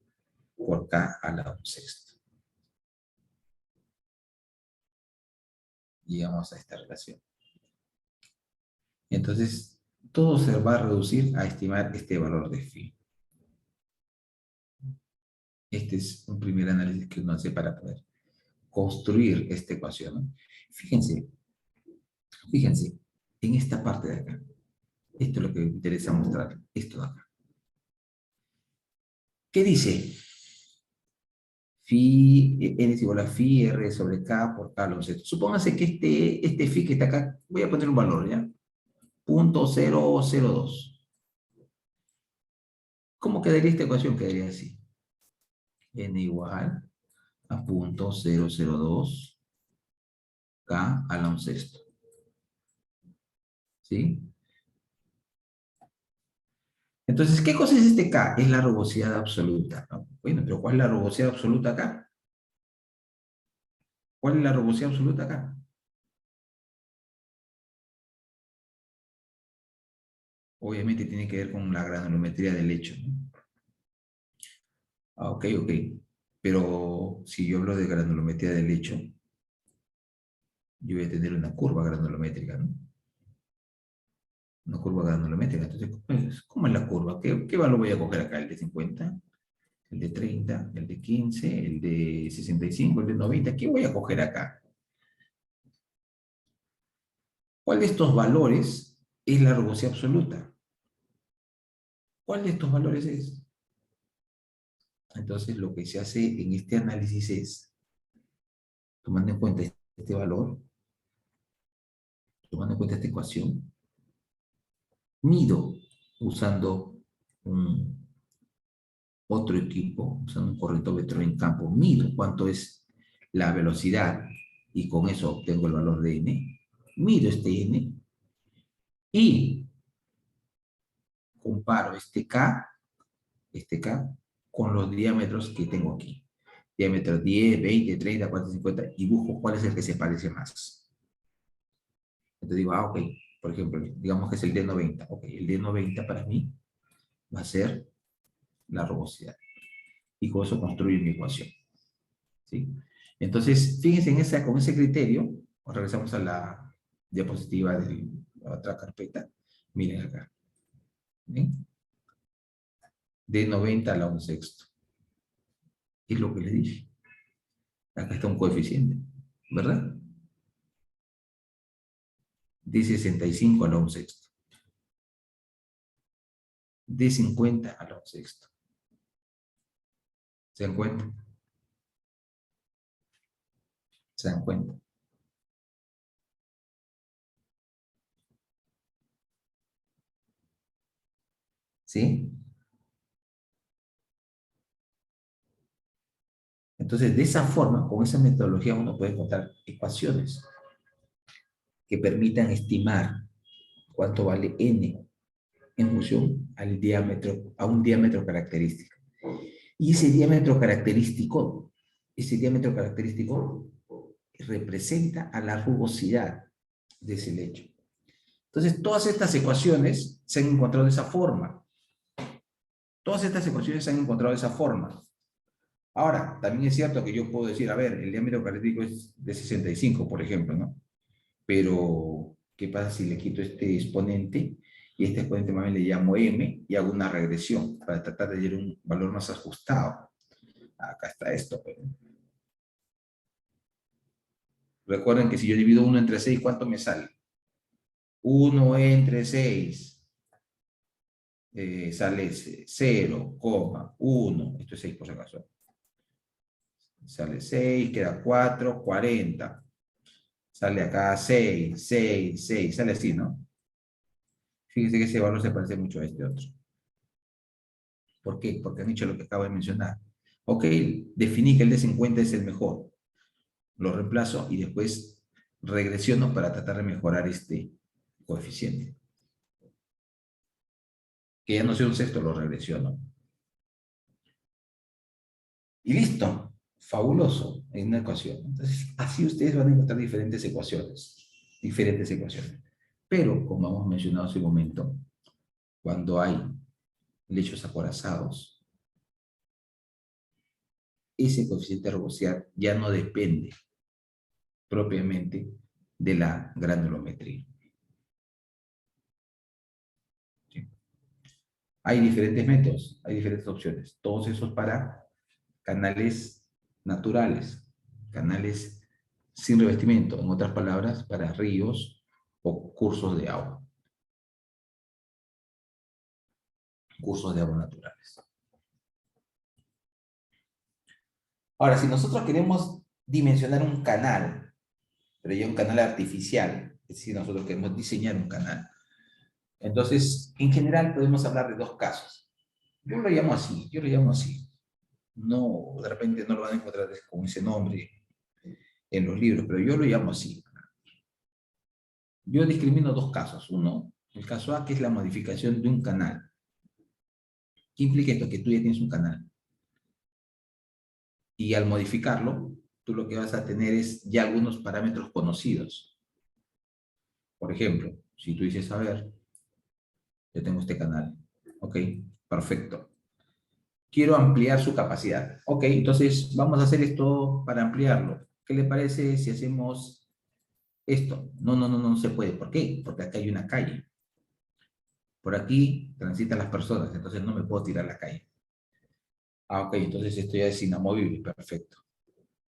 por K a la 1/6. Llegamos a esta relación. Entonces, todo se va a reducir a estimar este valor de phi. Este es un primer análisis que uno hace para poder construir esta ecuación, ¿no? Fíjense, fíjense, en esta parte de acá. Esto es lo que me interesa mostrar, esto de acá. ¿Qué dice? Phi, n es igual a phi r sobre k por k a la 1/6. Supóngase que este phi que está acá, voy a poner un valor, ¿ya? 0.002. ¿Cómo quedaría esta ecuación? Quedaría así. N igual a 0.002 k a la 1/6. ¿Sí? Entonces, ¿qué cosa es este k? Es la rugosidad absoluta, ¿no? Bueno, pero ¿cuál es la rugosidad absoluta acá? ¿Cuál es la rugosidad absoluta acá? Obviamente tiene que ver con la granulometría del lecho, ¿no? Ah, ok, ok. Pero si yo hablo de granulometría del lecho, yo voy a tener una curva granulométrica, ¿no? Una curva granulométrica. Entonces, ¿cómo es la curva? ¿Qué valor voy a coger acá? ¿El de 50? ¿El de 30? ¿El de 15? ¿El de 65? ¿El de 90? ¿Qué voy a coger acá? ¿Cuál de estos valores es la rugosidad absoluta? ¿Cuál de estos valores es? Entonces, lo que se hace en este análisis es, tomando en cuenta este valor, tomando en cuenta esta ecuación, mido usando otro equipo, usando un correntómetro en campo, mido cuánto es la velocidad y con eso obtengo el valor de n, mido este n y comparo este K, con los diámetros que tengo aquí. Diámetro 10, 20, 30, 40, 50 y busco cuál es el que se parece más. Entonces digo, ok, por ejemplo, digamos que es el D90. Ok, el D90 para mí va a ser la rugosidad. Y con eso construyo mi ecuación. ¿Sí? Entonces, fíjense con ese criterio, regresamos a la diapositiva de la otra carpeta. Miren acá. ¿Ven? De 90 a la 1/6. Es lo que les dije. Acá está un coeficiente, ¿verdad? De 65 a la 1/6. De 50 a la 1/6. ¿Se dan cuenta? ¿Se dan cuenta? ¿Sí? Entonces, de esa forma, con esa metodología, uno puede encontrar ecuaciones que permitan estimar cuánto vale n en función al diámetro, a un diámetro característico. Y ese diámetro característico representa a la rugosidad de ese lecho. Entonces, todas estas ecuaciones se han encontrado de esa forma. Todas estas ecuaciones se han encontrado de esa forma. Ahora, también es cierto que yo puedo decir, a ver, el diámetro característico es de 65, por ejemplo, ¿no? Pero, ¿qué pasa si le quito este exponente y este exponente más bien le llamo m, y hago una regresión para tratar de llegar a un valor más ajustado. Acá está esto. Recuerden que si yo divido 1 entre 6, ¿cuánto me sale? 1 entre 6 sale 0,1. Esto es 6 por si acaso. Sale 6, queda 4, 40. Sale acá 6, 6, 6. Sale así, ¿no? Fíjense que ese valor se parece mucho a este otro. ¿Por qué? Porque han dicho lo que acabo de mencionar. Ok, definí que el de 50 es el mejor. Lo reemplazo y después regresiono para tratar de mejorar este coeficiente. Que ya no sea un sexto, lo regresiono. Y listo. Fabuloso en una ecuación. Entonces, así ustedes van a encontrar diferentes ecuaciones. Diferentes ecuaciones. Pero, como hemos mencionado hace un momento, cuando hay lechos acorazados, ese coeficiente rebocear ya no depende propiamente de la granulometría. ¿Sí? Hay diferentes métodos, hay diferentes opciones. Todos esos para canales naturales, canales sin revestimiento, en otras palabras, para ríos o cursos de agua. Cursos de agua naturales. Ahora, si nosotros queremos dimensionar un canal, pero ya un canal artificial, es decir, nosotros queremos diseñar un canal, entonces, en general podemos hablar de dos casos. Yo lo llamo así, yo lo llamo así. No, de repente no lo van a encontrar con ese nombre en los libros, pero yo lo llamo así. Yo discrimino dos casos. Uno, el caso A, que es la modificación de un canal. ¿Qué implica esto? Que tú ya tienes un canal. Y al modificarlo, tú lo que vas a tener es ya algunos parámetros conocidos. Por ejemplo, si tú dices, a ver, yo tengo este canal. Ok, perfecto. Quiero ampliar su capacidad. Ok, entonces vamos a hacer esto para ampliarlo. ¿Qué le parece si hacemos esto? No, no, no, no se puede. ¿Por qué? Porque acá hay una calle. Por aquí transitan las personas, entonces no me puedo tirar a la calle. Ah, ok, entonces esto ya es inamovible, perfecto.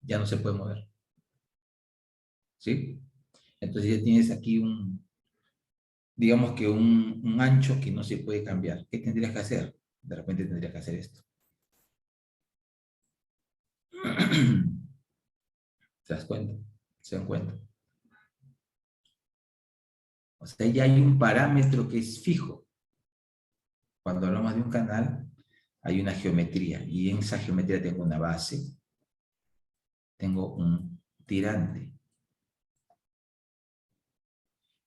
Ya no se puede mover. ¿Sí? Entonces ya tienes aquí digamos que un ancho que no se puede cambiar. ¿Qué tendrías que hacer? De repente tendrías que hacer esto. ¿Se das cuenta? ¿Se dan cuenta? O sea, ya hay un parámetro que es fijo. Cuando hablamos de un canal, hay una geometría. Y en esa geometría tengo una base, tengo un tirante.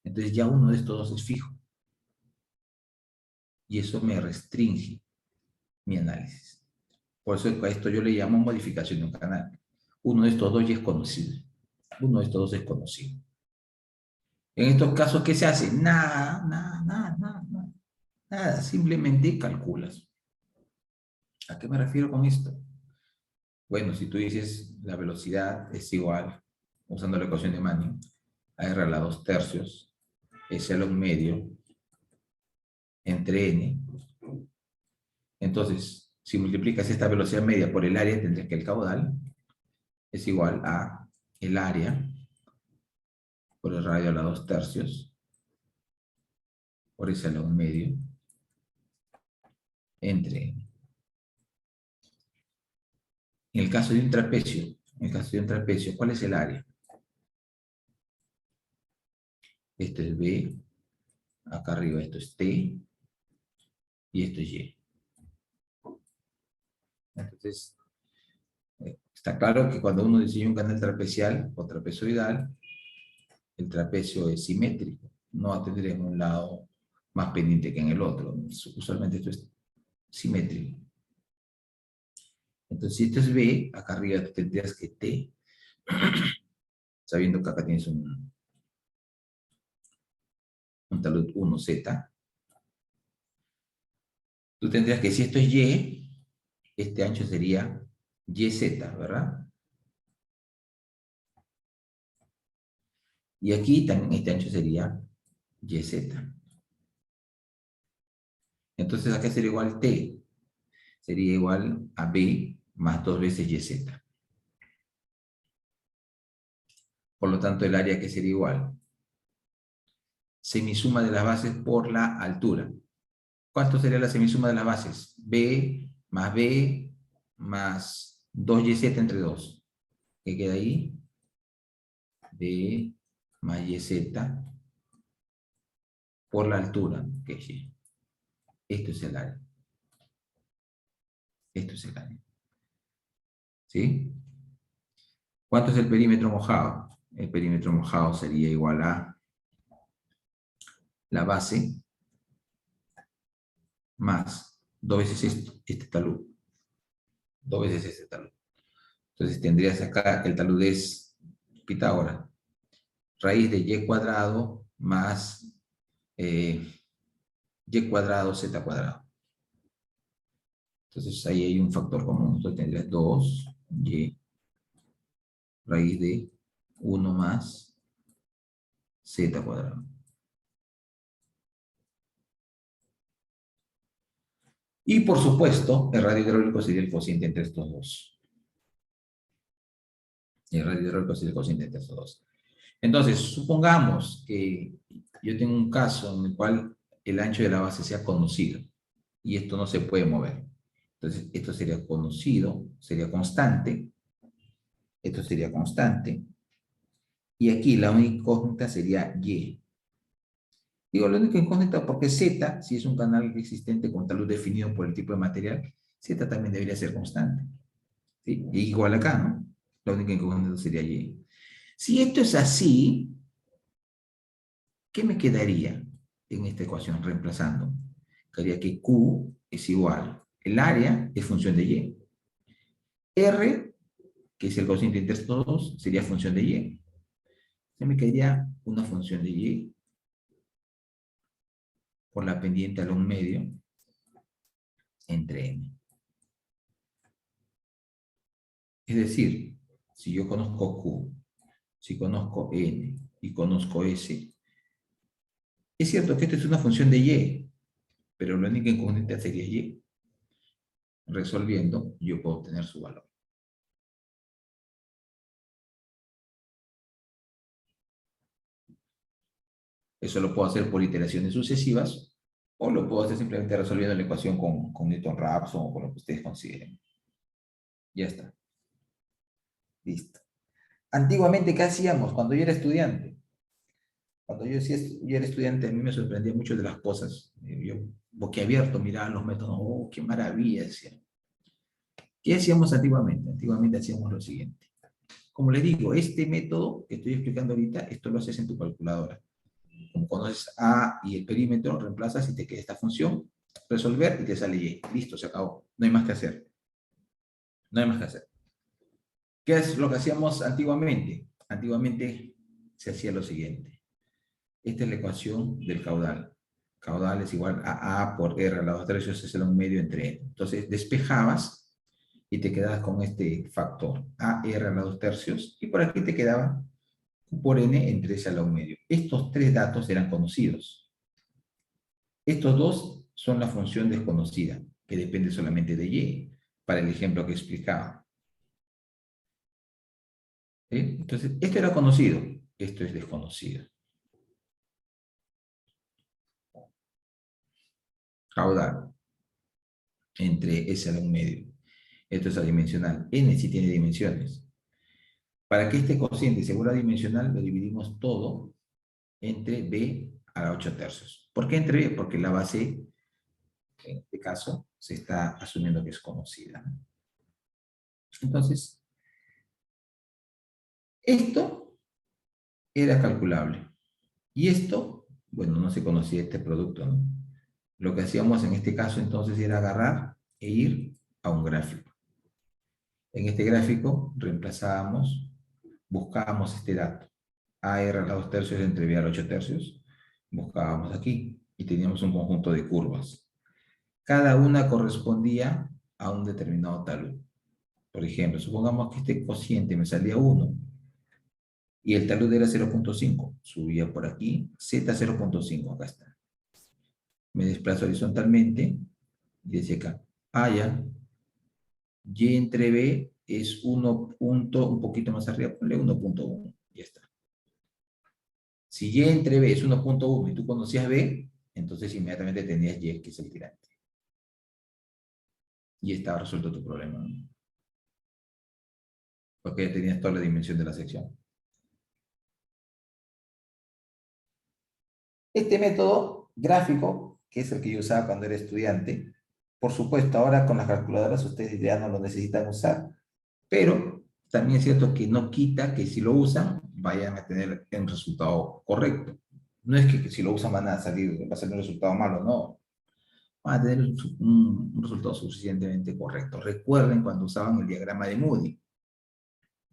Entonces ya uno de estos dos es fijo. Y eso me restringe mi análisis. Por eso a esto yo le llamo modificación de un canal. Uno de estos dos ya es conocido. Uno de estos dos es conocido. En estos casos, ¿qué se hace? Nada, nada, nada, nada, nada. Nada, simplemente calculas. ¿A qué me refiero con esto? Bueno, si tú dices la velocidad es igual, usando la ecuación de Manning, a r a la 2 tercios, S a la 1 medio, entre n. Entonces, si multiplicas esta velocidad media por el área, tendrías que el caudal es igual a el área por el radio a la 2 tercios, por S a la 1 medio, entre n. En el caso de un trapecio, ¿cuál es el área? Esto es B, acá arriba esto es T, y esto es Y. Entonces, está claro que cuando uno diseña un canal trapecial o trapezoidal, el trapecio es simétrico, no va a tener en un lado más pendiente que en el otro. Usualmente esto es simétrico. Entonces, si esto es B, acá arriba tendrías que T, sabiendo que acá tienes un talud 1Z, tú tendrías que, si esto es Y, este ancho sería YZ, ¿verdad? Y aquí también este ancho sería YZ. Entonces acá sería igual T. Sería igual a B más 2 veces YZ. Por lo tanto, el área que sería igual. Semisuma de las bases por la altura. ¿Cuánto sería la semisuma de las bases? B más 2YZ entre 2. ¿Qué queda ahí? B más YZ por la altura, que es Y. Esto es el área. Esto es el área. ¿Sí? ¿Cuánto es el perímetro mojado? El perímetro mojado sería igual a la base más 2 veces este talud. 2 veces este talud. Entonces tendrías acá, el talud es Pitágoras. Raíz de y cuadrado más y cuadrado z cuadrado. Entonces ahí hay un factor común. Entonces tendrías 2y raíz de 1 más z cuadrado. Y por supuesto, el radio hidráulico sería el cociente entre estos dos. El radio hidráulico sería el cociente entre estos dos. Entonces, supongamos que yo tengo un caso en el cual el ancho de la base sea conocido y esto no se puede mover. Entonces, esto sería conocido, sería constante. Esto sería constante. Y aquí la única incógnita sería Y. Digo, la única incógnita porque Z, si es un canal existente con talud definido por el tipo de material, Z también debería ser constante. ¿Sí? Y igual acá, ¿no? La única incógnita sería Y. Si esto es así, ¿qué me quedaría en esta ecuación reemplazando? Quedaría que Q es igual. El área es función de Y. R, que es el cociente entre estos dos, sería función de Y. Se me quedaría una función de Y por la pendiente al 1 medio entre n. Es decir, si yo conozco Q, si conozco n y conozco S, es cierto que esto es una función de Y, pero la única incógnita sería Y. Resolviendo, yo puedo obtener su valor. Eso lo puedo hacer por iteraciones sucesivas o lo puedo hacer simplemente resolviendo la ecuación con Newton-Raphson o con lo que ustedes consideren. Ya está. Listo. Antiguamente, ¿qué hacíamos cuando yo era estudiante? Cuando yo era estudiante, a mí me sorprendía mucho de las cosas. Yo, boquiabierto, miraba los métodos. ¡Oh, qué maravilla! Decía. ¿Qué hacíamos antiguamente? Antiguamente hacíamos lo siguiente. Como les digo, este método que estoy explicando ahorita, esto lo haces en tu calculadora. Como conoces A y el perímetro, reemplazas y te queda esta función, resolver y te sale Y. Listo, se acabó. No hay más que hacer. No hay más que hacer. ¿Qué es lo que hacíamos antiguamente? Antiguamente se hacía lo siguiente. Esta es la ecuación del caudal. Caudal es igual a A por R a la 2 tercios es el 1 medio entre N. Entonces despejabas y te quedabas con este factor A R a la 2 tercios y por aquí te quedaba Q por N entre S a la 1 medio. Estos tres datos eran conocidos. Estos dos son la función desconocida, que depende solamente de Y, para el ejemplo que explicaba. ¿Sí? Entonces, esto era conocido, esto es desconocido. Caudal entre S a la 1 medio. Esto es adimensional. N sí tiene dimensiones. Para que este cociente sea dimensional, lo dividimos todo entre B a la 8 tercios. ¿Por qué entre B? Porque la base, en este caso, se está asumiendo que es conocida. Entonces, esto era calculable. Y esto, bueno, no se conocía este producto, ¿no? Lo que hacíamos en este caso entonces era agarrar e ir a un gráfico. En este gráfico reemplazábamos, buscábamos este dato. AR a la 2 tercios entre B a la 8 tercios. Buscábamos aquí y teníamos un conjunto de curvas. Cada una correspondía a un determinado talud. Por ejemplo, supongamos que este cociente me salía 1 y el talud era 0.5. Subía por aquí, Z 0.5, acá está. me desplazo horizontalmente, y decía acá, ya, y entre B es 1 punto, un poquito más arriba, ponle 1.1, ya está. Si Y entre B es 1.1 y tú conocías B, entonces inmediatamente tenías Y, que es el tirante. Y estaba resuelto tu problema, ¿no? Porque ya tenías toda la dimensión de la sección. Este método gráfico, que es el que yo usaba cuando era estudiante, por supuesto, ahora con las calculadoras ustedes ya no lo necesitan usar, pero también es cierto que no quita que si lo usan, vayan a tener un resultado correcto. No es que si lo usan van a salir, va a ser un resultado malo, no. Van a tener un resultado suficientemente correcto. Recuerden cuando usaban el diagrama de Moody,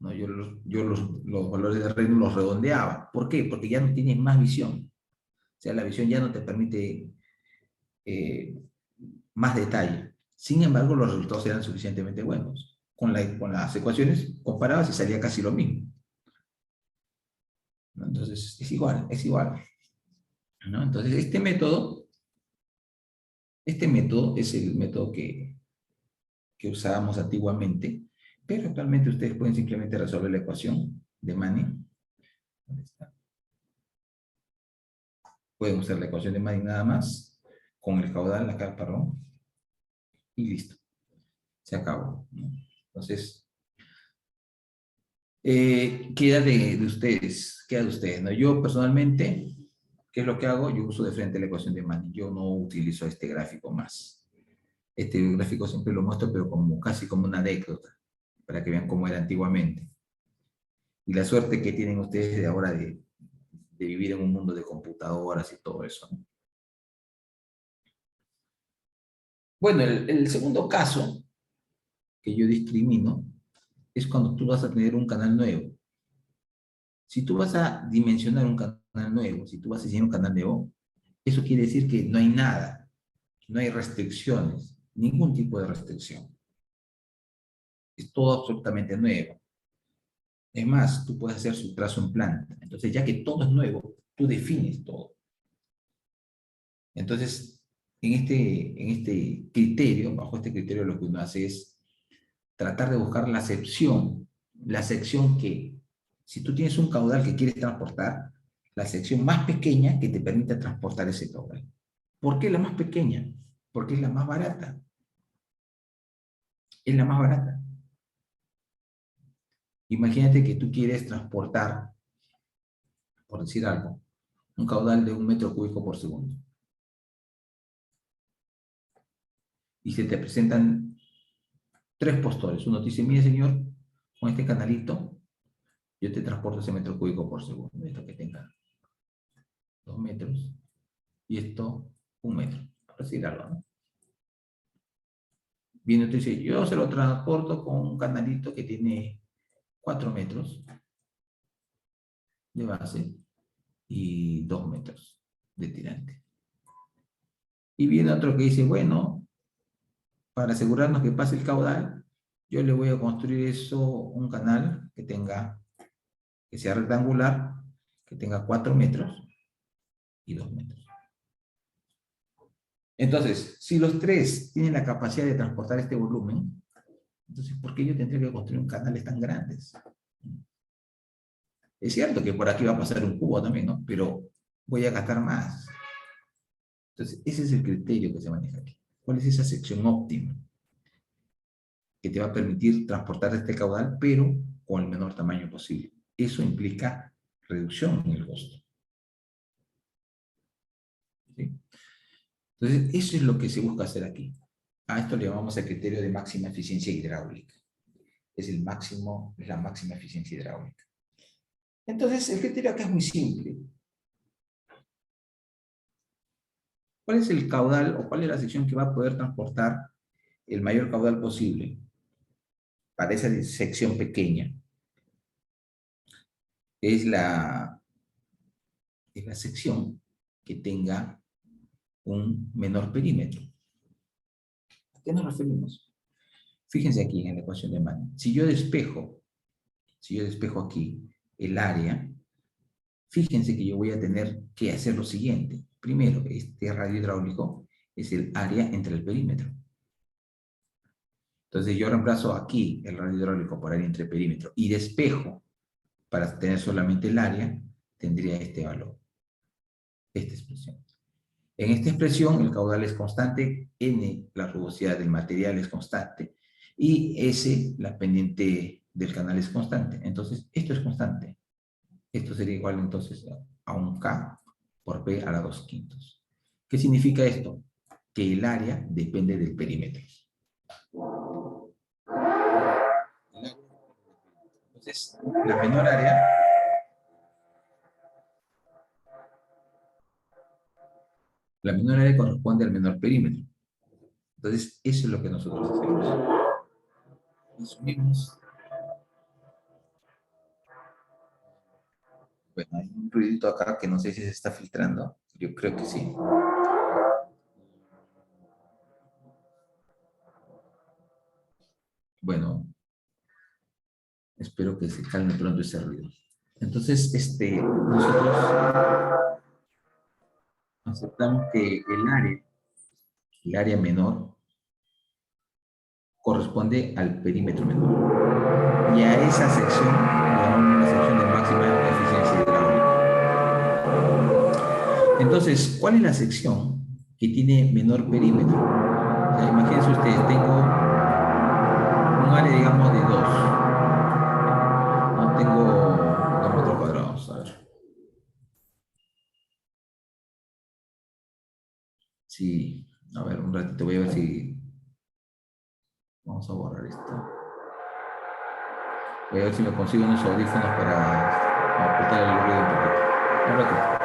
¿no? Yo los valores de reino los redondeaba. ¿Por qué? Porque ya no tienes más visión. O sea, la visión ya no te permite eh, más detalle. Sin embargo, los resultados eran suficientemente buenos. Con las ecuaciones comparabas y salía casi lo mismo, ¿no? Entonces, es igual, es igual, ¿no? Entonces, este método es el método que usábamos antiguamente, pero actualmente ustedes pueden simplemente resolver la ecuación de Manning. ¿Dónde está? Pueden usar la ecuación de Manning nada más, con el caudal acá, perdón, y listo. Se acabó, ¿no? Entonces, queda de ustedes, queda de ustedes, ¿no? Yo personalmente, ¿qué es lo que hago? Yo uso de frente la ecuación de Manning. Yo no utilizo este gráfico más. Este gráfico siempre lo muestro, pero como, casi como una anécdota, para que vean cómo era antiguamente. Y la suerte que tienen ustedes de ahora de vivir en un mundo de computadoras y todo eso, ¿no? Bueno, el segundo caso que yo discrimino es cuando tú vas a tener un canal nuevo. Si tú vas a dimensionar un canal nuevo, si tú vas a diseñar un canal nuevo, eso quiere decir que no hay nada, no hay restricciones, ningún tipo de restricción. Es todo absolutamente nuevo. Es más, tú puedes hacer su trazo en planta. Entonces, ya que todo es nuevo, tú defines todo. Entonces, en este criterio, bajo este criterio, lo que uno hace es tratar de buscar la sección que, si tú tienes un caudal que quieres transportar, la sección más pequeña que te permita transportar ese caudal. ¿Por qué la más pequeña? Porque es la más barata. Es la más barata. Imagínate que tú quieres transportar, por decir algo, un caudal de 1 metro cúbico por segundo. Y se te presentan 3 postores. Uno te dice, mire señor, con este canalito, yo te transporto ese 1 metro cúbico por segundo. Esto que tenga 2 metros y esto 1 metro, por decir algo, ¿no? Viene y te dice, yo se lo transporto con un canalito que tiene 4 metros de base y 2 metros de tirante. Y viene otro que dice, bueno, para asegurarnos que pase el caudal, yo le voy a construir eso, un canal que sea rectangular, que tenga 4 metros y 2 metros. Entonces, si los tres tienen la capacidad de transportar este volumen, entonces, ¿por qué yo tendría que construir un canales tan grandes? Es cierto que por aquí va a pasar un cubo también, ¿no? Pero voy a gastar más. Entonces, ese es el criterio que se maneja aquí. ¿Cuál es esa sección óptima que te va a permitir transportar este caudal, pero con el menor tamaño posible? Eso implica reducción en el costo. ¿Sí? Entonces, eso es lo que se busca hacer aquí. A esto le llamamos el criterio de máxima eficiencia hidráulica. Es la máxima eficiencia hidráulica. Entonces, el criterio acá es muy simple. ¿Cuál es el caudal o cuál es la sección que va a poder transportar el mayor caudal posible para esa sección pequeña? Es la sección que tenga un menor perímetro. ¿A qué nos referimos? Fíjense aquí en la ecuación de Manning. Si yo despejo aquí el área, fíjense que yo voy a tener que hacer lo siguiente. Primero, este radio hidráulico es el área entre el perímetro. Entonces yo reemplazo aquí el radio hidráulico por área entre perímetro y despejo para tener solamente el área, tendría este valor, esta expresión. En esta expresión el caudal es constante, n, la rugosidad del material es constante, y S, la pendiente del canal es constante. Entonces, esto es constante. Esto sería igual entonces a un K por P a la 2/5. ¿Qué significa esto? Que el área depende del perímetro. Entonces, la menor área corresponde al menor perímetro. Entonces, eso es lo que nosotros hacemos. Asumimos. Bueno, hay un ruidito acá que no sé si se está filtrando. Yo creo que sí. Bueno, espero que se calme pronto ese ruido. Entonces, nosotros aceptamos que el área menor, corresponde al perímetro menor. Y a esa sección le llamamos la sección de máxima eficiencia hidráulica. Entonces, ¿cuál es la sección que tiene menor perímetro? O sea, imagínense ustedes, tengo un área, digamos, de 2. No tengo 2 metros cuadrados. A ver. Sí, a ver, un ratito, voy a ver si... Vamos a borrar esto. Voy a ver si me consigo unos audífonos para ocultar el ruido un poquito. Un ratito.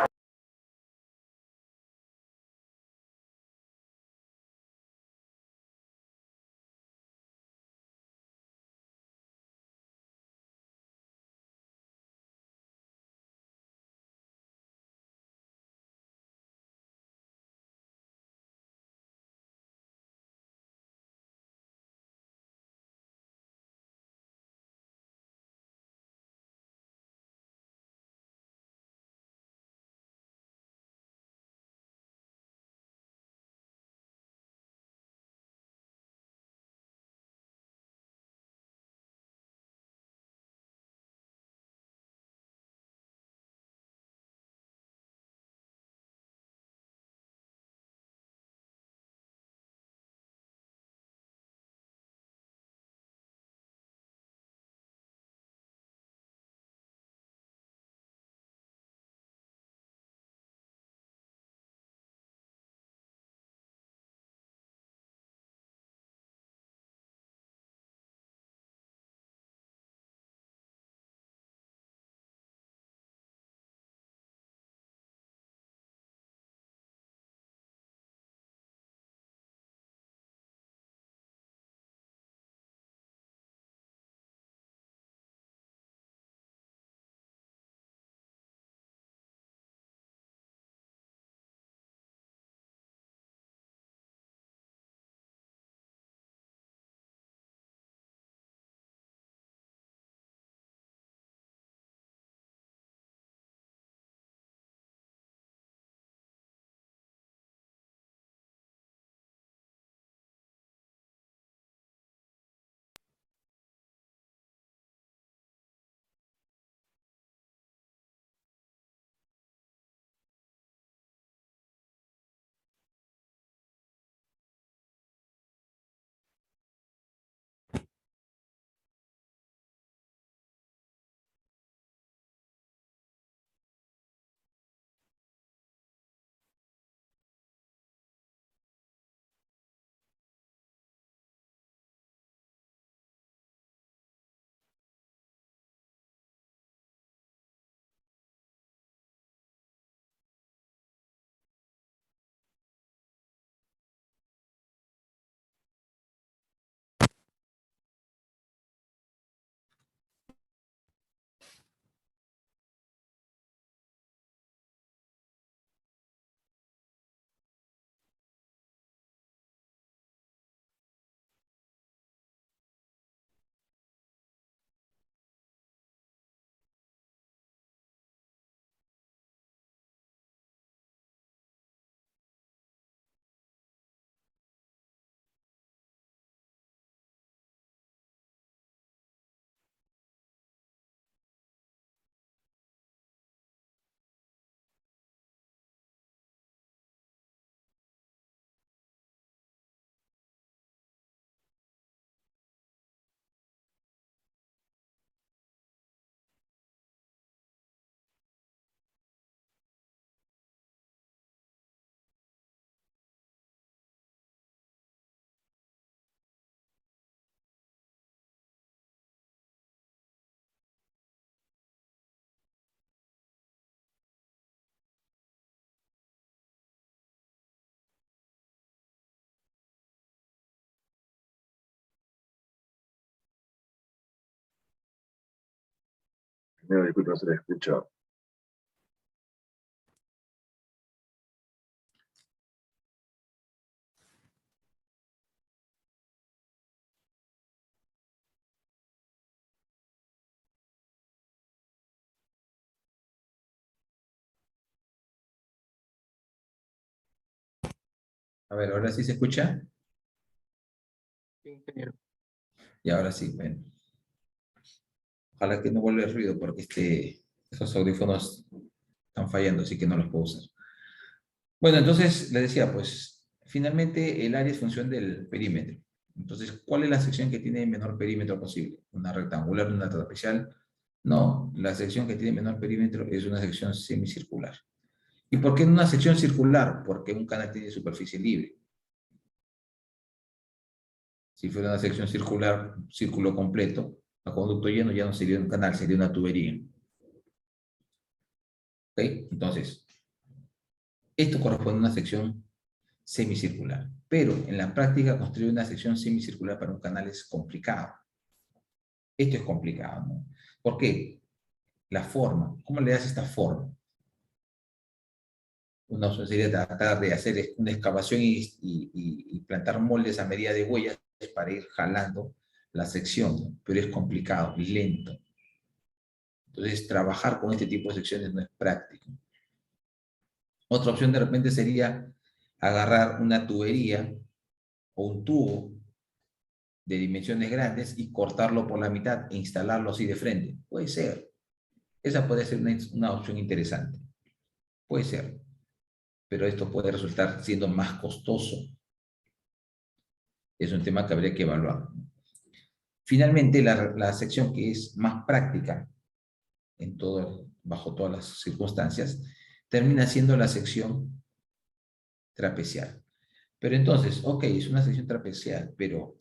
Mira, disculpa, se le escucha. A ver, ¿ahora sí se escucha? Sí, ingeniero. Y ahora sí, bueno. Ojalá que no vuelva el ruido porque estos audífonos están fallando, así que no los puedo usar. Bueno, entonces le decía, pues, finalmente el área es función del perímetro. Entonces, ¿cuál es la sección que tiene menor perímetro posible? ¿Una rectangular, una trapecial? No, la sección que tiene menor perímetro es una sección semicircular. ¿Y por qué en una sección circular? Porque un canal tiene superficie libre. Si fuera una sección circular, círculo completo, a conducto lleno ya no sería un canal, sería una tubería. ¿Ok? Entonces, esto corresponde a una sección semicircular. Pero en la práctica construir una sección semicircular para un canal es complicado. Esto es complicado, ¿no? ¿Por qué? La forma. ¿Cómo le das esta forma? Una opción sería tratar de hacer una excavación y plantar moldes a medida de huellas para ir jalando la sección, ¿no? Pero es complicado, lento. Entonces, trabajar con este tipo de secciones no es práctico. Otra opción de repente sería agarrar una tubería o un tubo de dimensiones grandes y cortarlo por la mitad e instalarlo así de frente. Puede ser. Esa puede ser una opción interesante. Puede ser. Pero esto puede resultar siendo más costoso. Es un tema que habría que evaluar. Finalmente, la sección que es más práctica bajo todas las circunstancias, termina siendo la sección trapecial. Pero entonces, ok, es una sección trapecial, pero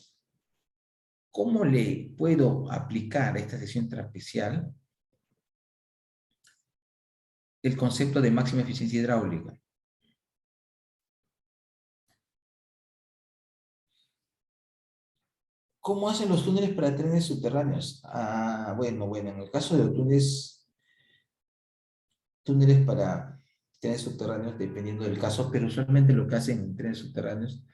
¿cómo le puedo aplicar a esta sección trapecial el concepto de máxima eficiencia hidráulica? ¿Cómo hacen los túneles para trenes subterráneos? Ah, bueno, en el caso de los túneles para trenes subterráneos, dependiendo del caso, pero usualmente lo que hacen en trenes subterráneos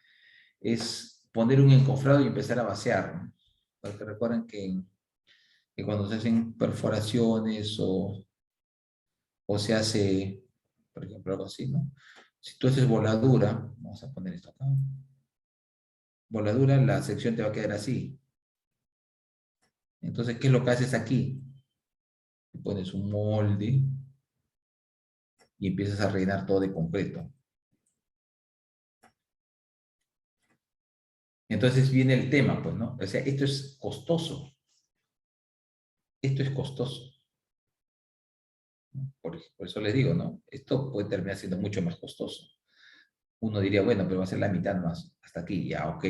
es poner un encofrado y empezar a vaciar, ¿no? Porque recuerden que cuando se hacen perforaciones o se hace, por ejemplo, algo así, ¿no? Si tú haces voladura, vamos a poner esto acá, voladura, la sección te va a quedar así. Entonces, ¿qué es lo que haces aquí? Pones un molde y empiezas a rellenar todo de concreto. Entonces viene el tema, pues, ¿no? O sea, esto es costoso. Esto es costoso. Por eso les digo, ¿no? Esto puede terminar siendo mucho más costoso. Uno diría, bueno, pero va a ser la mitad más. Hasta aquí, ya, ok.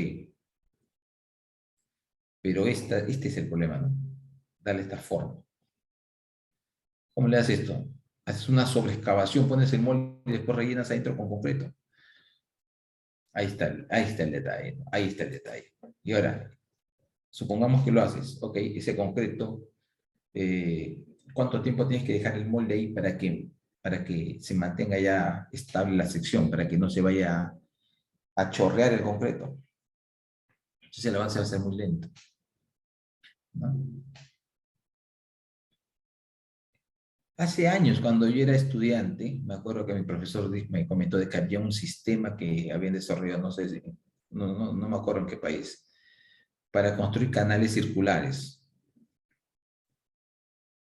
Pero este es el problema, ¿no? Darle esta forma. ¿Cómo le haces esto? Haces una sobreexcavación, pones el molde y después rellenas adentro con concreto. Ahí está el detalle, ¿no? Ahí está el detalle. Y ahora, supongamos que lo haces, ok, ese concreto, ¿cuánto tiempo tienes que dejar el molde ahí para que se mantenga ya estable la sección, para que no se vaya a chorrear el concreto? Entonces el avance va a ser muy lento, ¿no? Hace años, cuando yo era estudiante, me acuerdo que mi profesor me comentó de que había un sistema que habían desarrollado, no sé, no me acuerdo en qué país, para construir canales circulares,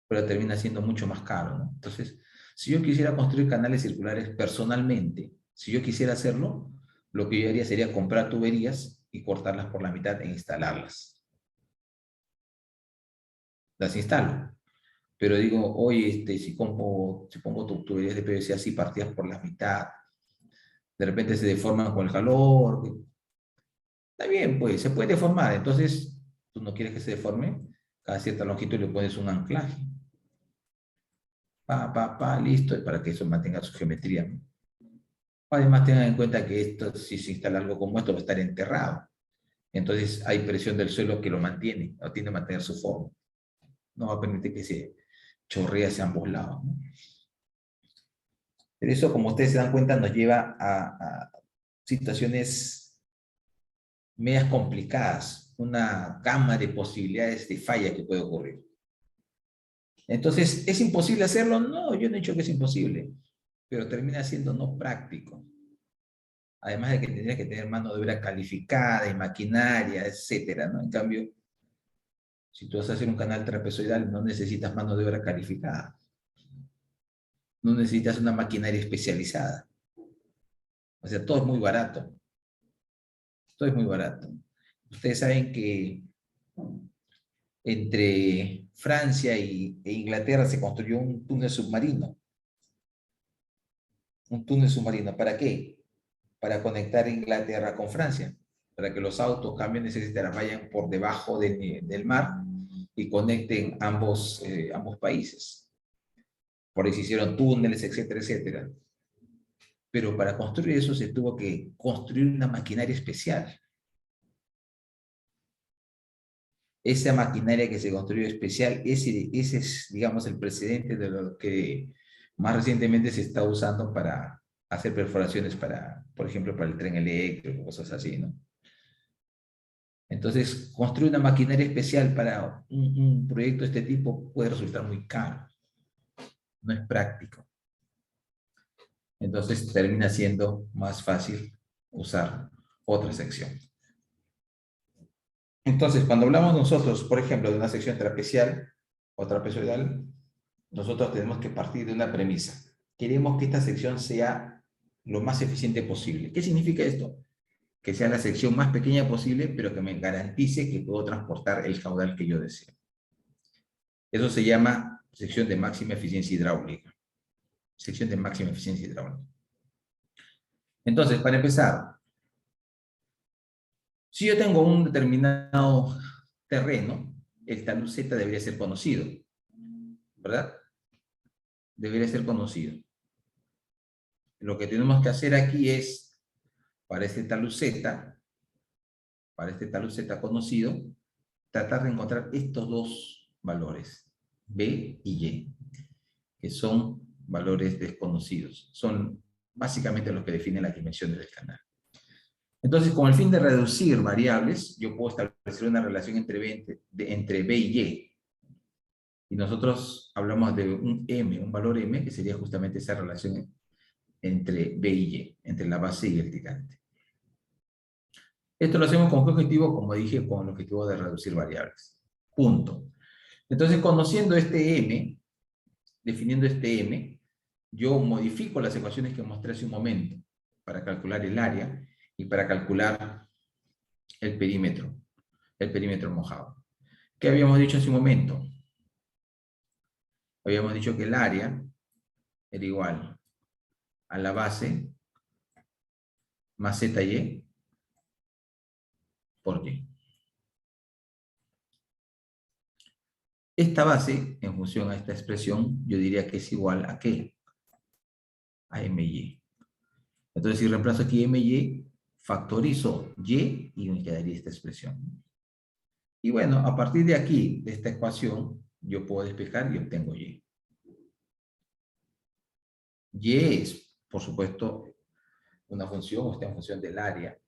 pero termina siendo mucho más caro, ¿no? Entonces, si yo quisiera construir canales circulares personalmente, si yo quisiera hacerlo, lo que yo haría sería comprar tuberías y cortarlas por la mitad e instalarlas. Las instalo. Pero digo, oye, si pongo tuberías de PVC así partidas por la mitad, de repente se deforman con el calor. Está bien, pues, se puede deformar. Entonces, tú no quieres que se deforme, cada cierta longitud le pones un anclaje. Listo, para que eso mantenga su geometría, ¿no? Además, tengan en cuenta que esto, si se instala algo como esto, va a estar enterrado. Entonces, hay presión del suelo que lo mantiene, o tiene que mantener su forma. No va a permitir chorrea hacia ambos lados, ¿no? Pero eso, como ustedes se dan cuenta, nos lleva a situaciones medias complicadas, una gama de posibilidades de falla que puede ocurrir. Entonces, ¿es imposible hacerlo? No, yo no he dicho que es imposible, pero termina siendo no práctico. Además de que tendría que tener mano de obra calificada y maquinaria, etcétera, ¿no? En cambio, si tú vas a hacer un canal trapezoidal, no necesitas mano de obra calificada. No necesitas una maquinaria especializada. O sea, todo es muy barato. Todo es muy barato. Ustedes saben que entre Francia e Inglaterra se construyó un túnel submarino. Un túnel submarino. ¿Para qué? Para conectar Inglaterra con Francia. Para que los autos, camiones, etcétera, vayan por debajo del mar y conecten ambos países. Por eso hicieron túneles, etcétera, etcétera. Pero para construir eso se tuvo que construir una maquinaria especial. Esa maquinaria que se construyó especial, ese es, digamos, el precedente de lo que más recientemente se está usando para hacer perforaciones para, por ejemplo, para el tren eléctrico, cosas así, ¿no? Entonces, construir una maquinaria especial para un proyecto de este tipo puede resultar muy caro. No es práctico. Entonces, termina siendo más fácil usar otra sección. Entonces, cuando hablamos nosotros, por ejemplo, de una sección trapezial o trapezoidal, nosotros tenemos que partir de una premisa. Queremos que esta sección sea lo más eficiente posible. ¿Qué significa esto? Que sea la sección más pequeña posible, pero que me garantice que puedo transportar el caudal que yo deseo. Eso se llama sección de máxima eficiencia hidráulica. Sección de máxima eficiencia hidráulica. Entonces, para empezar, si yo tengo un determinado terreno, el talud Z debería ser conocido, ¿verdad? Debería ser conocido. Lo que tenemos que hacer aquí es, para este talud Z conocido, tratar de encontrar estos dos valores, B y Y, que son valores desconocidos. Son básicamente los que definen las dimensiones del canal. Entonces, con el fin de reducir variables, yo puedo establecer una relación entre B y Y. Y nosotros hablamos de un M, un valor M, que sería justamente esa relación entre B y Y, entre la base y el tirante. Esto lo hacemos con qué objetivo, como dije, con el objetivo de reducir variables. Punto. Entonces, conociendo este M, definiendo este M, yo modifico las ecuaciones que mostré hace un momento para calcular el área y para calcular el perímetro mojado. ¿Qué habíamos dicho hace un momento? Habíamos dicho que el área era igual a la base más ZY por Y. Esta base, en función a esta expresión, yo diría que es igual a ¿qué? A MY. Entonces, si reemplazo aquí MY, factorizo Y y me quedaría esta expresión. Y bueno, a partir de aquí, de esta ecuación, yo puedo despejar y obtengo Y. Y es, por supuesto, una función, está en función del área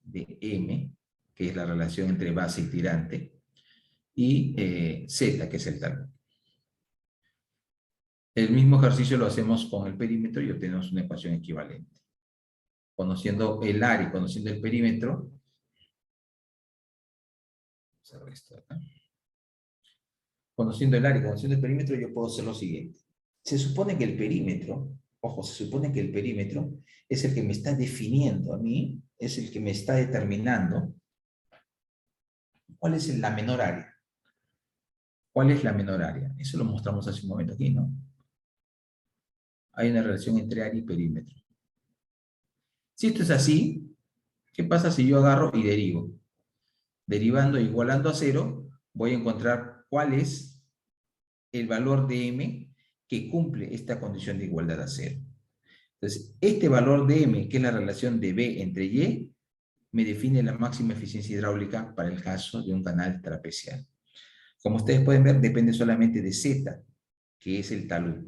de M, que es la relación entre base y tirante, y Z, que es el talud. El mismo ejercicio lo hacemos con el perímetro y obtenemos una ecuación equivalente. Conociendo el área y conociendo el perímetro, conociendo el área y conociendo el perímetro, yo puedo hacer lo siguiente. Se supone que el perímetro, ojo, se supone que el perímetro es el que me está definiendo a mí, es el que me está determinando cuál es la menor área. ¿Cuál es la menor área? Eso lo mostramos hace un momento aquí, ¿no? Hay una relación entre área y perímetro. Si esto es así, ¿qué pasa si yo agarro y derivo? Derivando e igualando a 0, voy a encontrar cuál es el valor de M que cumple esta condición de igualdad a 0. Entonces, este valor de M, que es la relación de B entre Y, me define la máxima eficiencia hidráulica para el caso de un canal trapezial. Como ustedes pueden ver, depende solamente de Z. que es el talud.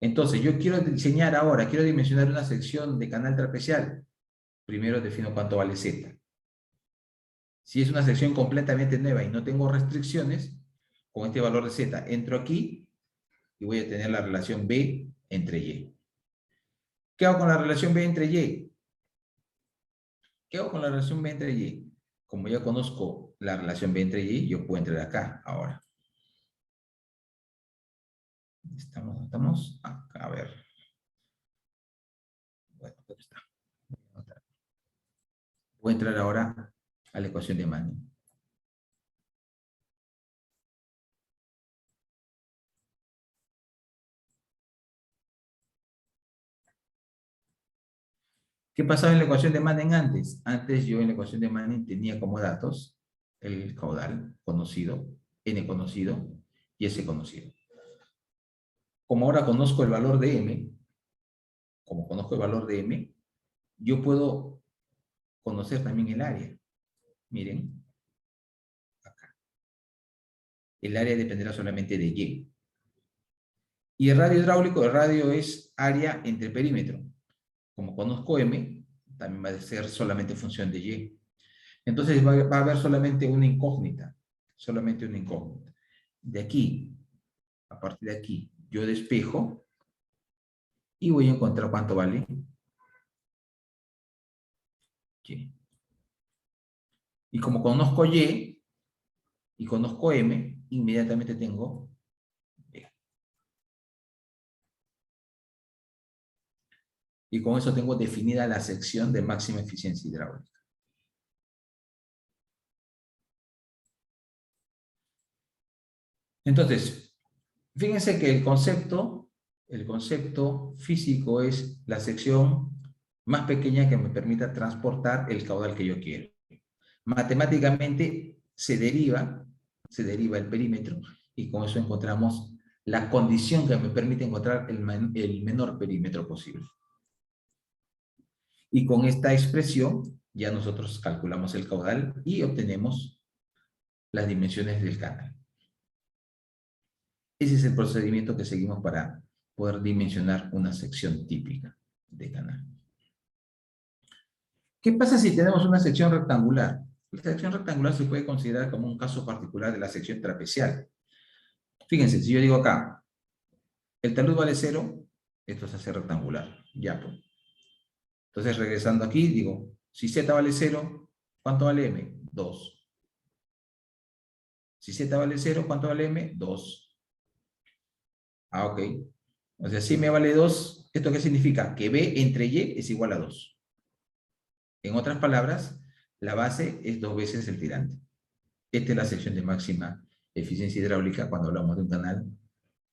Entonces, yo quiero diseñar ahora, quiero dimensionar una sección de canal trapezial. Primero defino cuánto vale Z. Si es una sección completamente nueva y no tengo restricciones, con este valor de Z entro aquí y voy a tener la relación B entre Y. ¿Qué hago con la relación B entre Y? ¿Qué hago con la relación B entre Y? Como ya conozco la relación B entre Y, yo puedo entrar acá ahora. Estamos acá, a ver. Bueno, ¿dónde está? Voy a entrar ahora a la ecuación de Manning. ¿Qué pasaba en la ecuación de Manning antes? Antes yo en la ecuación de Manning tenía como datos el caudal conocido, n conocido y s conocido. Como ahora conozco el valor de m, como conozco el valor de m, yo puedo conocer también el área. Miren, acá. El área dependerá solamente de y. Y el radio hidráulico, el radio es área entre perímetro. Como conozco m, también va a ser solamente función de y. Entonces va a haber solamente una incógnita. Solamente una incógnita. De aquí, a partir de aquí, yo despejo y voy a encontrar cuánto vale y. Y como conozco y conozco m, inmediatamente tengo b. Y con eso tengo definida la sección de máxima eficiencia hidráulica. Entonces, fíjense que el concepto físico es la sección más pequeña que me permita transportar el caudal que yo quiero. Matemáticamente se deriva el perímetro y con eso encontramos la condición que me permite encontrar el menor perímetro posible. Y con esta expresión ya nosotros calculamos el caudal y obtenemos las dimensiones del canal. Ese es el procedimiento que seguimos para poder dimensionar una sección típica de canal. ¿Qué pasa si tenemos una sección rectangular? La sección rectangular se puede considerar como un caso particular de la sección trapezial. Fíjense, si yo digo acá, el talud vale 0, esto se hace rectangular. Ya, pues. Entonces, regresando aquí, digo, si Z vale 0, ¿cuánto vale M? 2. Si Z vale 0, ¿cuánto vale M? 2. Ah, ok. O sea, si M vale 2, ¿esto qué significa? Que B entre Y es igual a 2. En otras palabras, la base es 2 veces el tirante. Esta es la sección de máxima eficiencia hidráulica cuando hablamos de un canal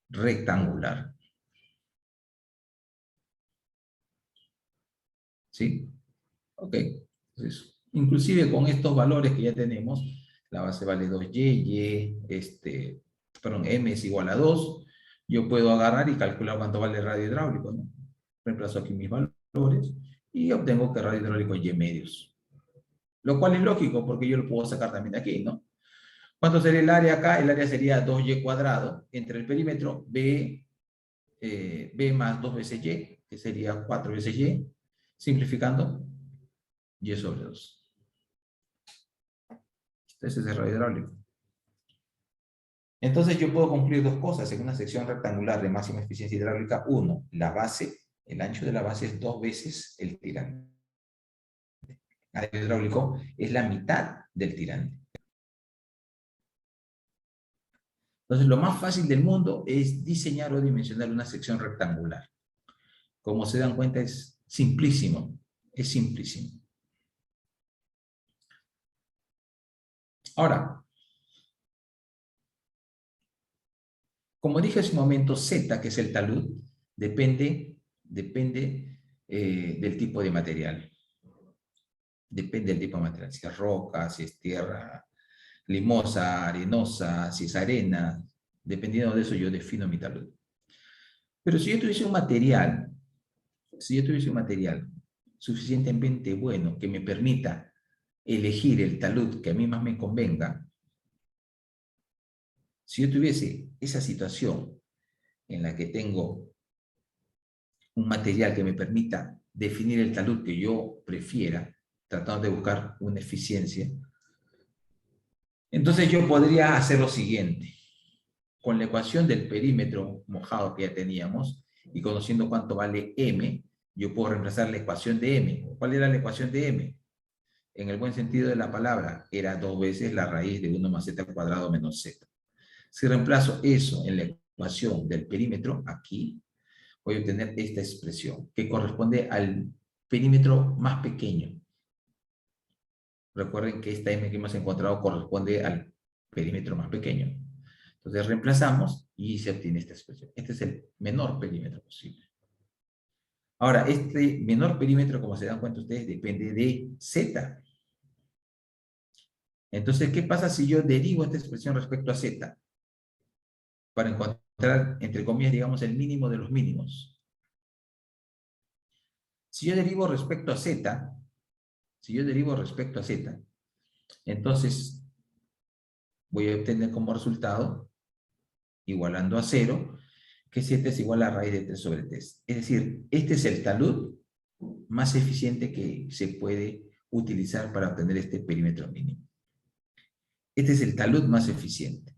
rectangular. ¿Sí? Ok. Entonces, inclusive con estos valores que ya tenemos, la base vale 2y, m es igual a 2, yo puedo agarrar y calcular cuánto vale el radio hidráulico, ¿no? Reemplazo aquí mis valores y obtengo que el radio hidráulico es y medios. Lo cual es lógico porque yo lo puedo sacar también de aquí, ¿no? ¿Cuánto sería el área acá? El área sería 2y cuadrado entre el perímetro B más 2 veces y, que sería 4 veces y, simplificando, y sobre 2. Ese es el radio hidráulico. Entonces yo puedo concluir dos cosas en una sección rectangular de máxima eficiencia hidráulica. Uno, la base, el ancho de la base es 2 veces el tirante. El radio hidráulico es la mitad del tirante. Entonces lo más fácil del mundo es diseñar o dimensionar una sección rectangular. Como se dan cuenta es simplísimo, es simplísimo. Ahora, como dije hace un momento, Z, que es el talud, depende del tipo de material. Depende del tipo de material, si es roca, si es tierra limosa, arenosa, si es arena. Dependiendo de eso yo defino mi talud. Pero si yo tuviese un material suficientemente bueno que me permita elegir el talud que a mí más me convenga, si yo tuviese esa situación en la que tengo un material que me permita definir el talud que yo prefiera, tratando de buscar una eficiencia, entonces yo podría hacer lo siguiente. Con la ecuación del perímetro mojado que ya teníamos y conociendo cuánto vale m, yo puedo reemplazar la ecuación de m. ¿Cuál era la ecuación de m? En el buen sentido de la palabra, era 2 veces la raíz de 1 más z al cuadrado menos z. Si reemplazo eso en la ecuación del perímetro, aquí, voy a obtener esta expresión, que corresponde al perímetro más pequeño. Recuerden que esta m que hemos encontrado corresponde al perímetro más pequeño. Entonces reemplazamos y se obtiene esta expresión. Este es el menor perímetro posible. Ahora, este menor perímetro, como se dan cuenta ustedes, depende de z. Entonces, ¿qué pasa si yo derivo esta expresión respecto a z? Para encontrar, entre comillas, digamos, el mínimo de los mínimos. Si yo derivo respecto a z, entonces voy a obtener como resultado, igualando a 0, que z es igual a raíz de 3 sobre 3. Es decir, este es el talud más eficiente que se puede utilizar para obtener este perímetro mínimo. Este es el talud más eficiente.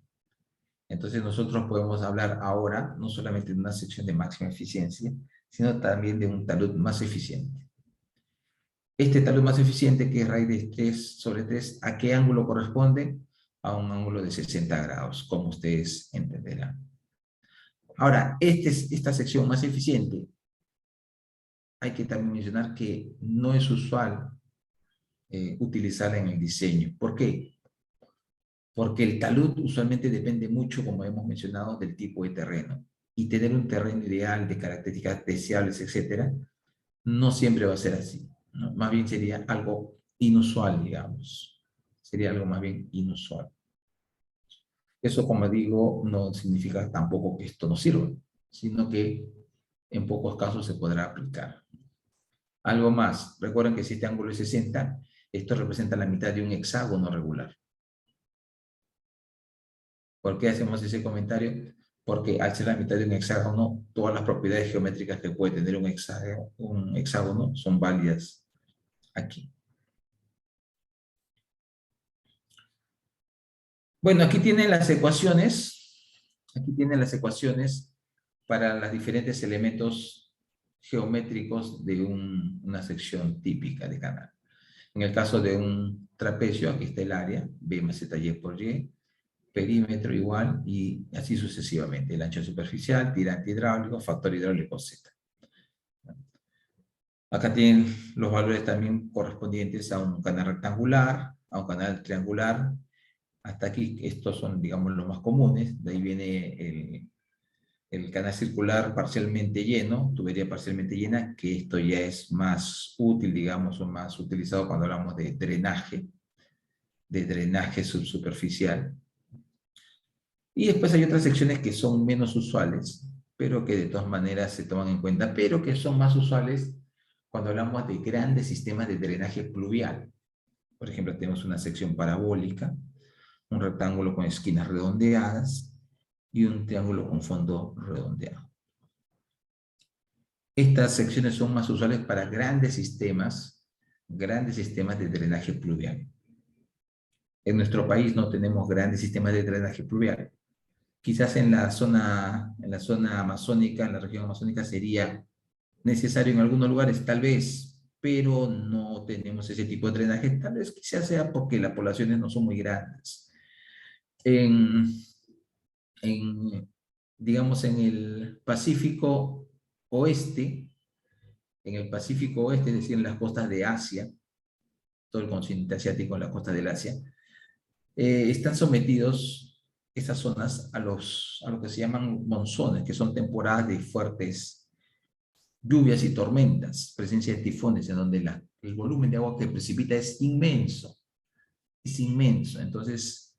Entonces nosotros podemos hablar ahora no solamente de una sección de máxima eficiencia, sino también de un talud más eficiente. Este talud más eficiente, que es raíz de 3 sobre 3, ¿a qué ángulo corresponde? A un ángulo de 60 grados, como ustedes entenderán. Ahora, esta sección más eficiente, hay que también mencionar que no es usual utilizarla en el diseño. ¿Por qué? Porque el talud usualmente depende mucho, como hemos mencionado, del tipo de terreno. Y tener un terreno ideal de características deseables, etcétera, no siempre va a ser así, ¿no? Más bien sería algo inusual, digamos. Sería algo más bien inusual. Eso, como digo, no significa tampoco que esto no sirva, sino que en pocos casos se podrá aplicar. Algo más, recuerden que si este ángulo es 60, esto representa la mitad de un hexágono regular. ¿Por qué hacemos ese comentario? Porque al ser la mitad de un hexágono, todas las propiedades geométricas que puede tener un hexágono son válidas aquí. Bueno, aquí tienen las ecuaciones. Aquí tienen las ecuaciones para los diferentes elementos geométricos de una sección típica de canal. En el caso de un trapecio, aquí está el área, B más ZY por Y, perímetro igual, y así sucesivamente. El ancho superficial, tirante hidráulico, factor hidráulico Z. Acá tienen los valores también correspondientes a un canal rectangular, a un canal triangular. Hasta aquí, estos son, digamos, los más comunes. De ahí viene el canal circular parcialmente lleno, tubería parcialmente llena, que esto ya es más útil, digamos, o más utilizado cuando hablamos de drenaje subsuperficial. Y después hay otras secciones que son menos usuales, pero que de todas maneras se toman en cuenta, pero que son más usuales cuando hablamos de grandes sistemas de drenaje pluvial. Por ejemplo, tenemos una sección parabólica, un rectángulo con esquinas redondeadas y un triángulo con fondo redondeado. Estas secciones son más usuales para grandes sistemas de drenaje pluvial. En nuestro país no tenemos grandes sistemas de drenaje pluvial. Quizás en la zona amazónica, en la región amazónica, sería necesario en algunos lugares, tal vez, pero no tenemos ese tipo de drenaje. Tal vez quizás sea porque las poblaciones no son muy grandes. Digamos, en el Pacífico Oeste, es decir, en las costas de Asia, todo el continente asiático en la costa del Asia, están sometidos esas zonas a lo que se llaman monzones, que son temporadas de fuertes lluvias y tormentas, presencia de tifones, en donde el volumen de agua que precipita es inmenso. Es inmenso. Entonces,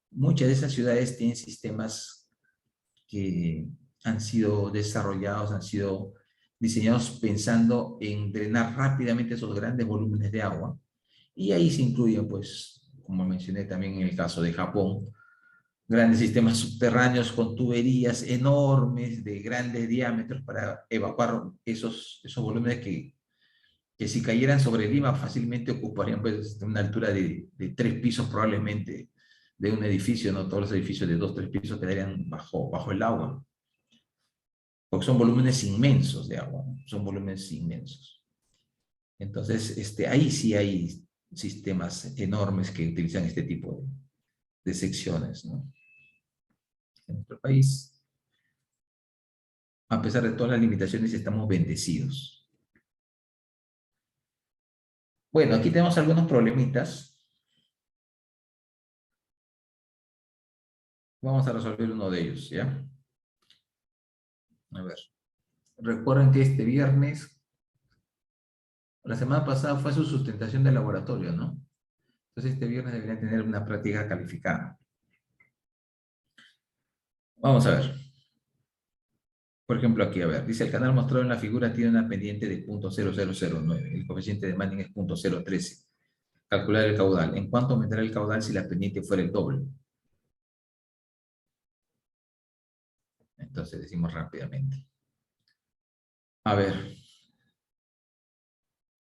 muchas de esas ciudades tienen sistemas que han sido desarrollados, han sido diseñados pensando en drenar rápidamente esos grandes volúmenes de agua. Y ahí se incluyen, pues, como mencioné también en el caso de Japón, grandes sistemas subterráneos con tuberías enormes de grandes diámetros para evacuar esos volúmenes que si cayeran sobre Lima fácilmente ocuparían pues, una altura de 3 pisos probablemente de un edificio, no todos los edificios de 2, 3 pisos quedarían bajo el agua, porque son volúmenes inmensos de agua, ¿no? Son volúmenes inmensos. Entonces, ahí sí hay sistemas enormes que utilizan este tipo de secciones, ¿no? En nuestro país, a pesar de todas las limitaciones, estamos bendecidos. Bueno, aquí tenemos algunos problemitas. Vamos a resolver uno de ellos, ¿ya? A ver. Recuerden que este viernes, la semana pasada fue su sustentación de laboratorio, ¿no? Entonces este viernes deberían tener una práctica calificada. Vamos a ver. Por ejemplo, aquí, a ver, dice el canal mostrado en la figura tiene una pendiente de 0.0009. El coeficiente de Manning es 0.013. Calcular el caudal. ¿En cuánto aumentará el caudal si la pendiente fuera el doble? Entonces decimos rápidamente. A ver,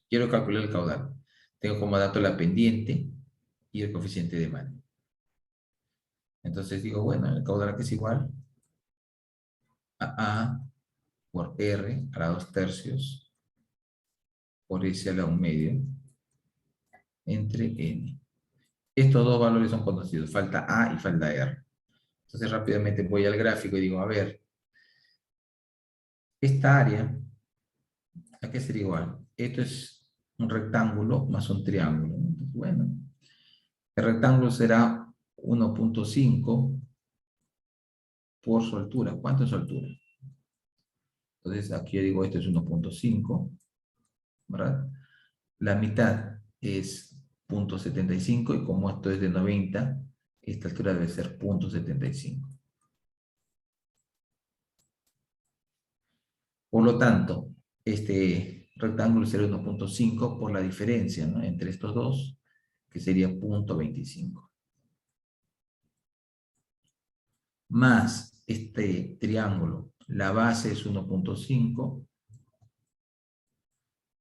quiero calcular el caudal. Tengo como dato la pendiente y el coeficiente de Manning. Entonces digo, bueno, el caudal que es igual a A por R a la 2/3 por S a la 1/2 entre N. Estos dos valores son conocidos, falta A y falta R. Entonces rápidamente voy al gráfico y digo, a ver, esta área, ¿a qué sería igual? Esto es un rectángulo más un triángulo. Entonces, bueno, el rectángulo será 1.5 por su altura. ¿Cuánto es su altura? Entonces aquí yo digo, esto es 1.5, ¿verdad? La mitad es 0.75 y como esto es de 90, esta altura debe ser 0.75. Por lo tanto, este rectángulo será 1.5 por la diferencia, ¿no?, entre estos dos, que sería 0.25. Más este triángulo, la base es 1.5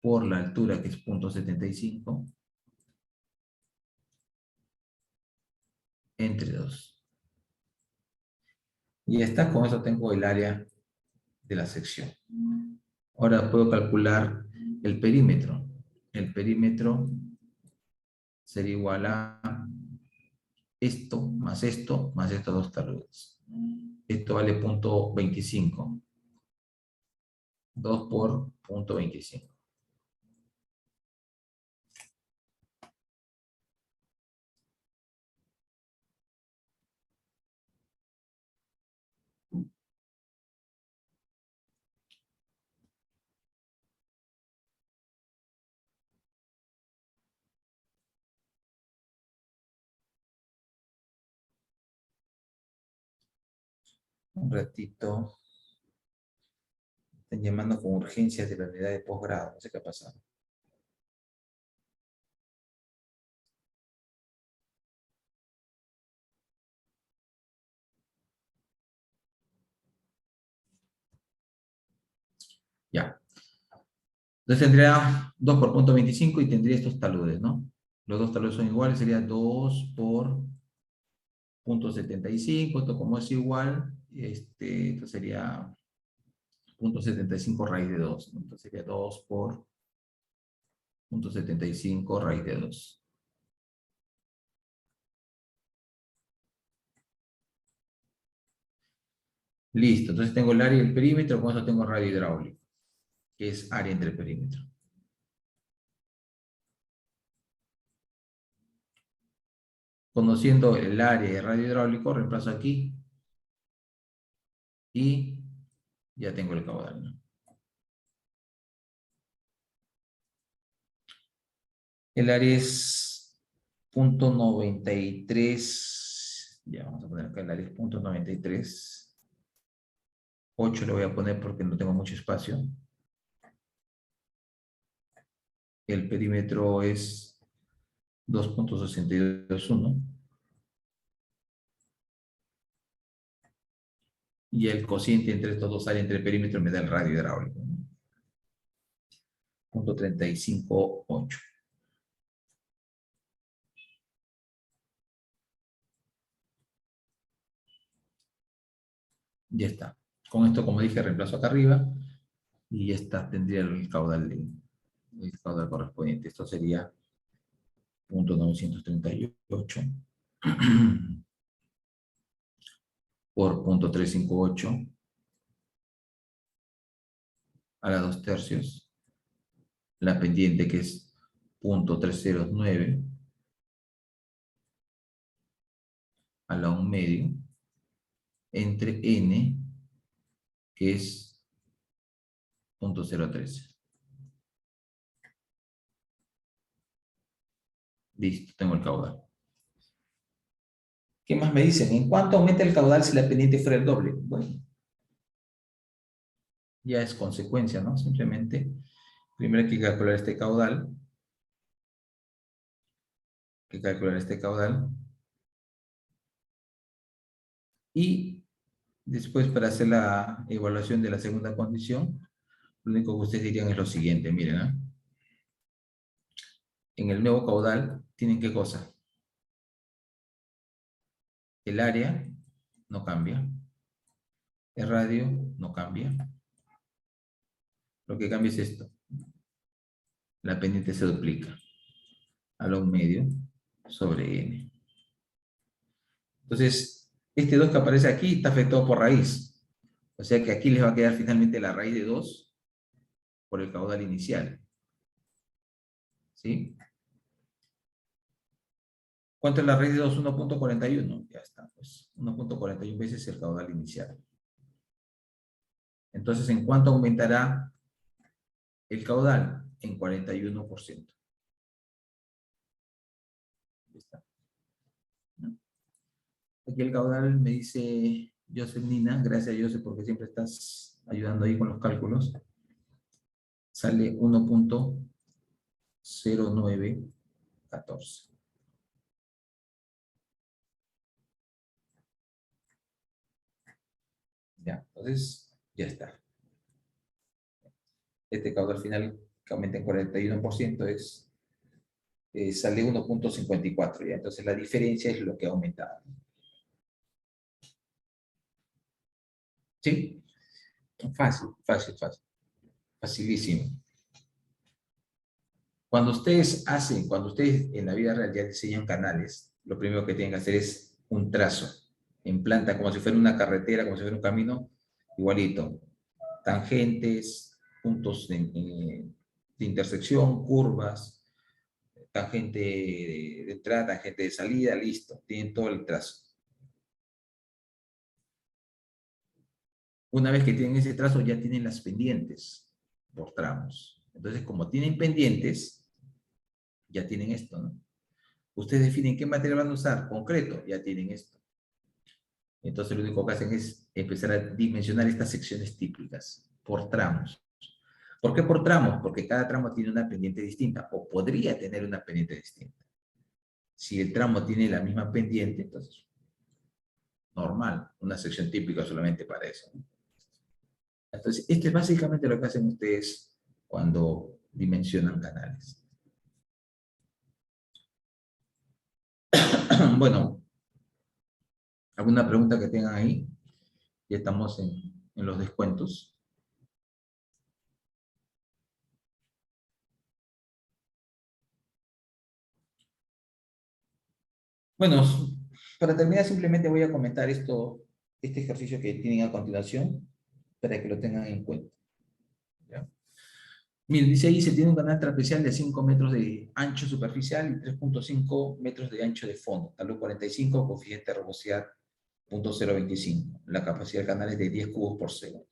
por la altura que es 0.75 entre 2. Y ya está, con eso tengo el área de la sección. Ahora puedo calcular el perímetro. El perímetro sería igual a esto, más estos dos taludes. Esto vale 0.25. 2 por 0.25. Un ratito. Están llamando con urgencias de la unidad de posgrado. No sé qué ha pasado. Ya. Entonces tendría 2 por 0.25 y tendría estos taludes, ¿no? Los dos taludes son iguales, sería 2 por 0.75. Esto como es igual, esto sería 0.75 raíz de 2, ¿no? Entonces sería 2 por 0.75 raíz de 2. Listo, entonces tengo el área y el perímetro, con eso tengo radio hidráulico, que es área entre perímetro. Conociendo el área de radio hidráulico, reemplazo aquí y ya tengo el caudal, ¿no? El área es 0.93, ya vamos a poner acá el área es 0.93. 8 le voy a poner porque no tengo mucho espacio. El perímetro es 2.621. Y el cociente entre estos dos sale entre el perímetro me da el radio hidráulico, ¿no? Punto 35.8. Ya está. Con esto, como dije, reemplazo acá arriba y ya está, tendría el caudal correspondiente. Esto sería punto 938 por punto 358 a la 2/3, la pendiente que es punto 309 a la 1/2, entre n, que es punto 013. Listo, tengo el caudal. ¿Qué más me dicen? ¿En cuánto aumenta el caudal si la pendiente fuera el doble? Bueno, ya es consecuencia, ¿no? Simplemente, primero hay que calcular este caudal. Y después, para hacer la evaluación de la segunda condición, lo único que ustedes dirían es lo siguiente, miren, ¿eh? En el nuevo caudal, ¿tienen qué cosa? El área no cambia, el radio no cambia. Lo que cambia es esto. La pendiente se duplica a la 1/2 sobre n. Entonces, este 2 que aparece aquí está afectado por raíz. O sea que aquí les va a quedar finalmente la raíz de 2 por el caudal inicial. ¿Sí? ¿Cuánto es la raíz de 2? 1.41. Ya está, pues 1.41 veces el caudal inicial. Entonces, ¿en cuánto aumentará el caudal? En 41%. Ya está. ¿No? Aquí el caudal me dice Joseph Nina, gracias Joseph porque siempre estás ayudando ahí con los cálculos. Sale 1.0914. Ya, entonces ya está. Este caudal final que aumenta en 41% sale 1.54. ¿Ya? Entonces la diferencia es lo que ha aumentado. ¿Sí? Fácil, fácil, fácil. Facilísimo. Cuando ustedes en la vida real ya diseñan canales, lo primero que tienen que hacer es un trazo en planta, como si fuera una carretera, como si fuera un camino, igualito. Tangentes, puntos de intersección, curvas, tangente de entrada, tangente de salida, listo. Tienen todo el trazo. Una vez que tienen ese trazo, ya tienen las pendientes por tramos. Entonces, como tienen pendientes, ya tienen esto, ¿no? Ustedes definen qué material van a usar, concreto, ya tienen esto. Entonces lo único que hacen es empezar a dimensionar estas secciones típicas por tramos. ¿Por qué por tramos? Porque cada tramo tiene una pendiente distinta, o podría tener una pendiente distinta. Si el tramo tiene la misma pendiente, entonces, normal, una sección típica solamente para eso, ¿no? Entonces, esto es básicamente lo que hacen ustedes cuando dimensionan canales. Bueno, ¿alguna pregunta que tengan ahí? Ya estamos en los descuentos. Bueno, para terminar simplemente voy a comentar este ejercicio que tienen a continuación para que lo tengan en cuenta. ¿Ya? Miren, dice ahí, se tiene un canal trapezial de 5 metros de ancho superficial y 3.5 metros de ancho de fondo, talud 45, coeficiente de rugosidad 0.025. La capacidad del canal es de 10 cubos por segundo.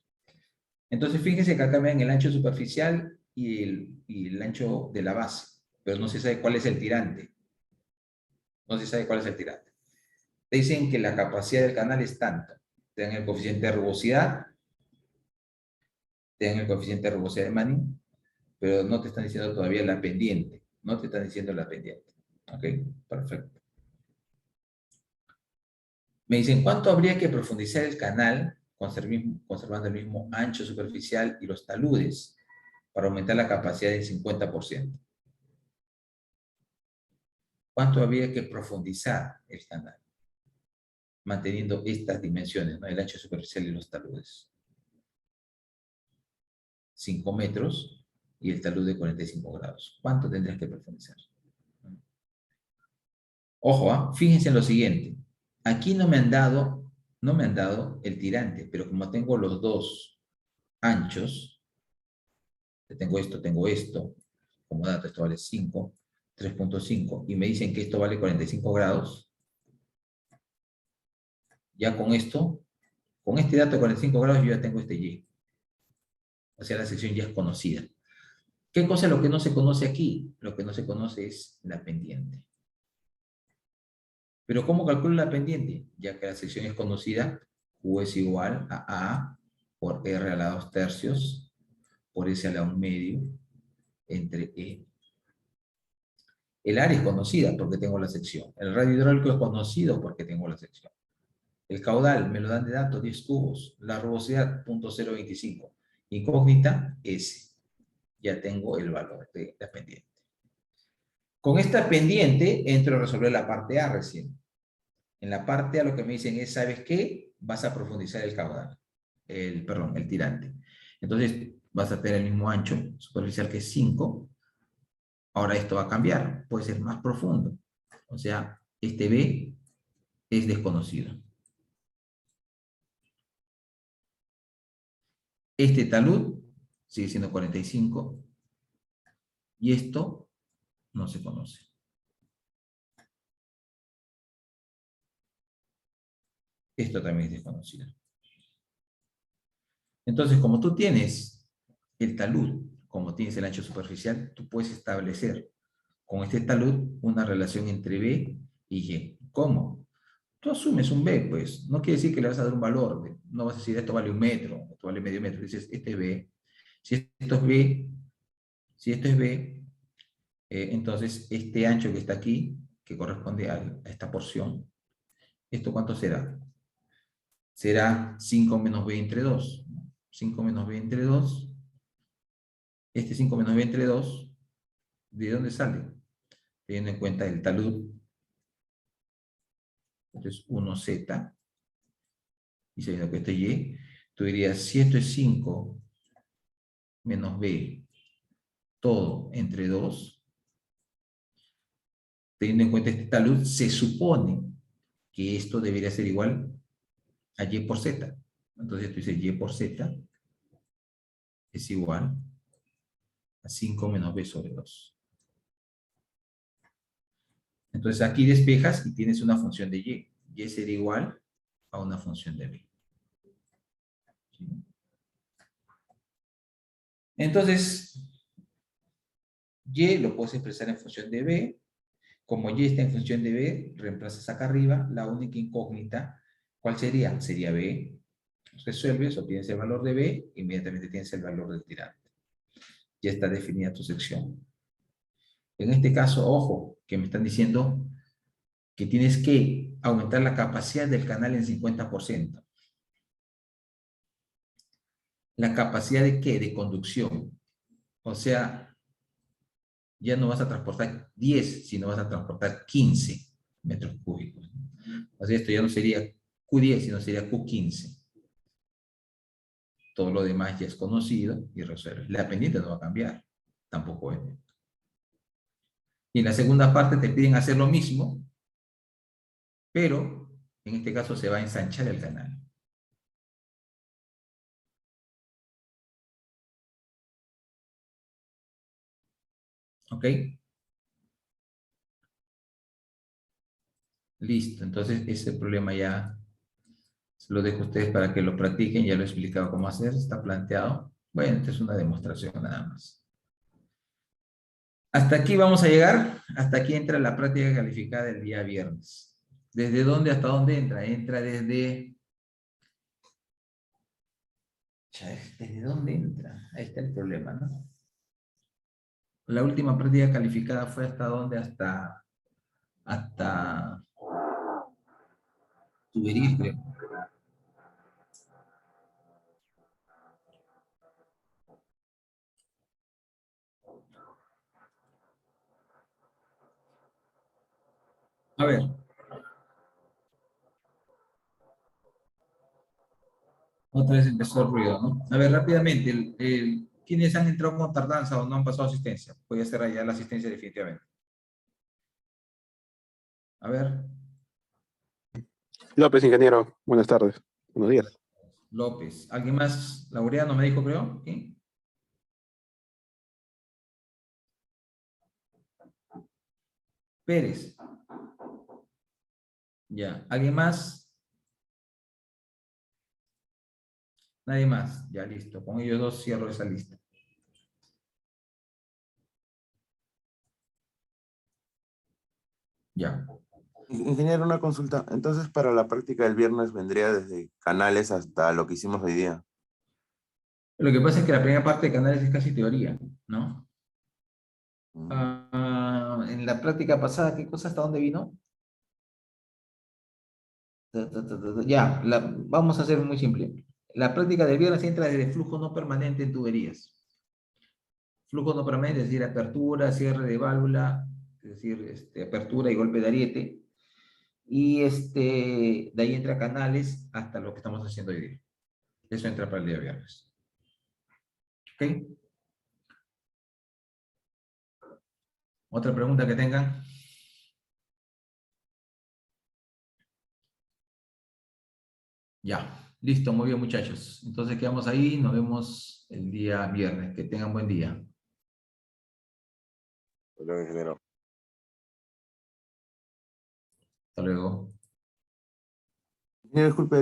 Entonces, fíjense que acá ven el ancho superficial y el ancho de la base, pero no se sabe cuál es el tirante. No se sabe cuál es el tirante. Te dicen que la capacidad del canal es tanto. Te dan el coeficiente de rugosidad, te dan el coeficiente de rugosidad de Manning, pero no te están diciendo todavía la pendiente. No te están diciendo la pendiente. Ok, perfecto. Me dicen, ¿cuánto habría que profundizar el canal conservando el mismo ancho superficial y los taludes para aumentar la capacidad del 50%. ¿Cuánto había que profundizar el canal? Manteniendo estas dimensiones, ¿no? El ancho superficial y los taludes. 5 metros y el talud de 45 grados. ¿Cuánto tendrías que profundizar? Ojo, fíjense en lo siguiente. Aquí no me han dado el tirante, pero como tengo los dos anchos, tengo esto, como dato, esto vale 5, 3.5, y me dicen que esto vale 45 grados, ya con esto, con este dato de 45 grados, yo ya tengo este Y. O sea, la sección ya es conocida. ¿Qué cosa es lo que no se conoce aquí? Lo que no se conoce es la pendiente. Pero ¿cómo calculo la pendiente? Ya que la sección es conocida, Q es igual a por R a la 2 tercios, por S a la 1 medio, entre E. El área es conocida porque tengo la sección. El radio hidráulico es conocido porque tengo la sección. El caudal me lo dan de datos 10 cubos. La rugosidad 0.025. Incógnita S. Ya tengo el valor de la pendiente. Con esta pendiente entro a resolver la parte A recién. En la parte A lo que me dicen es, ¿sabes qué? Vas a profundizar el caudal. El tirante. Entonces vas a tener el mismo ancho superficial que es 5. Ahora esto va a cambiar. Puede ser más profundo. O sea, este B es desconocido. Este talud sigue siendo 45 y esto no se conoce. Esto también es desconocido. Entonces, como tú tienes el talud, como tienes el ancho superficial, tú puedes establecer con este talud una relación entre B y Y. ¿Cómo? Tú asumes un B, pues. No quiere decir que le vas a dar un valor. No vas a decir, esto vale 1 metro, esto vale medio metro. Dices, este es B. Si esto es B, entonces este ancho que está aquí, que corresponde a esta porción, ¿esto cuánto será? Será 5 menos B entre 2. 5 menos B entre 2. Este 5 menos B entre 2, ¿de dónde sale? Teniendo en cuenta el talud. Entonces 1Z. Y sabiendo que este Y, tú dirías, si esto es 5 menos B, todo entre 2, teniendo en cuenta este talud, se supone que esto debería ser igual a Y por Z. Entonces tú dices Y por Z es igual a 5 menos B sobre 2. Entonces aquí despejas y tienes una función de Y. Y sería igual a una función de B. ¿Sí? Entonces, Y lo puedes expresar en función de B. Como Y está en función de B, reemplazas acá arriba la única incógnita. ¿Cuál sería? Sería B. Resuelves, obtienes el valor de B, inmediatamente tienes el valor del tirante. Ya está definida tu sección. En este caso, ojo, que me están diciendo que tienes que aumentar la capacidad del canal en 50%. ¿La capacidad de qué? De conducción. O sea, ya no vas a transportar 10, sino vas a transportar 15 metros cúbicos. O sea, esto ya no sería Q10, sino sería Q15. Todo lo demás ya es conocido y resuelve. La pendiente no va a cambiar, tampoco es. Y en la segunda parte te piden hacer lo mismo, pero en este caso se va a ensanchar el canal. ¿Ok? Listo. Entonces ese problema ya se lo dejo a ustedes para que lo practiquen. Ya lo he explicado cómo hacer. Está planteado. Bueno, esta es una demostración nada más. Hasta aquí vamos a llegar. Hasta aquí entra la práctica calificada del día viernes. ¿Desde dónde hasta dónde entra? Entra desde... ¿Desde dónde entra? Ahí está el problema, ¿no? La última práctica calificada fue hasta dónde, hasta tuberías, creo. A ver. Otra vez empezó el ruido, ¿no? A ver, rápidamente, ¿quiénes han entrado con tardanza o no han pasado asistencia? Voy a hacer allá la asistencia definitivamente. A ver, López, ingeniero. Buenas tardes. Buenos días. López. ¿Alguien más? Laureano me dijo, creo. ¿Sí? Pérez. Ya. ¿Alguien más? Nadie más. Ya, listo. Con ellos dos cierro esa lista. Ya. Ingeniero, una consulta. Entonces, para la práctica del viernes vendría desde canales hasta lo que hicimos hoy día. Lo que pasa es que la primera parte de canales es casi teoría, ¿no? Mm. En la práctica pasada, ¿qué cosa hasta dónde vino? Ya, vamos a hacer muy simple. La práctica del viernes entra desde flujo no permanente en tuberías. Flujo no permanente, es decir, apertura, cierre de válvula, es decir, apertura y golpe de ariete. Y de ahí entra canales hasta lo que estamos haciendo hoy día. Eso entra para el día viernes. ¿Ok? ¿Otra pregunta que tengan? Ya, listo, muy bien muchachos. Entonces quedamos ahí, nos vemos el día viernes. Que tengan buen día. Hola, ingeniero. Hasta luego. Ingeniero, disculpe.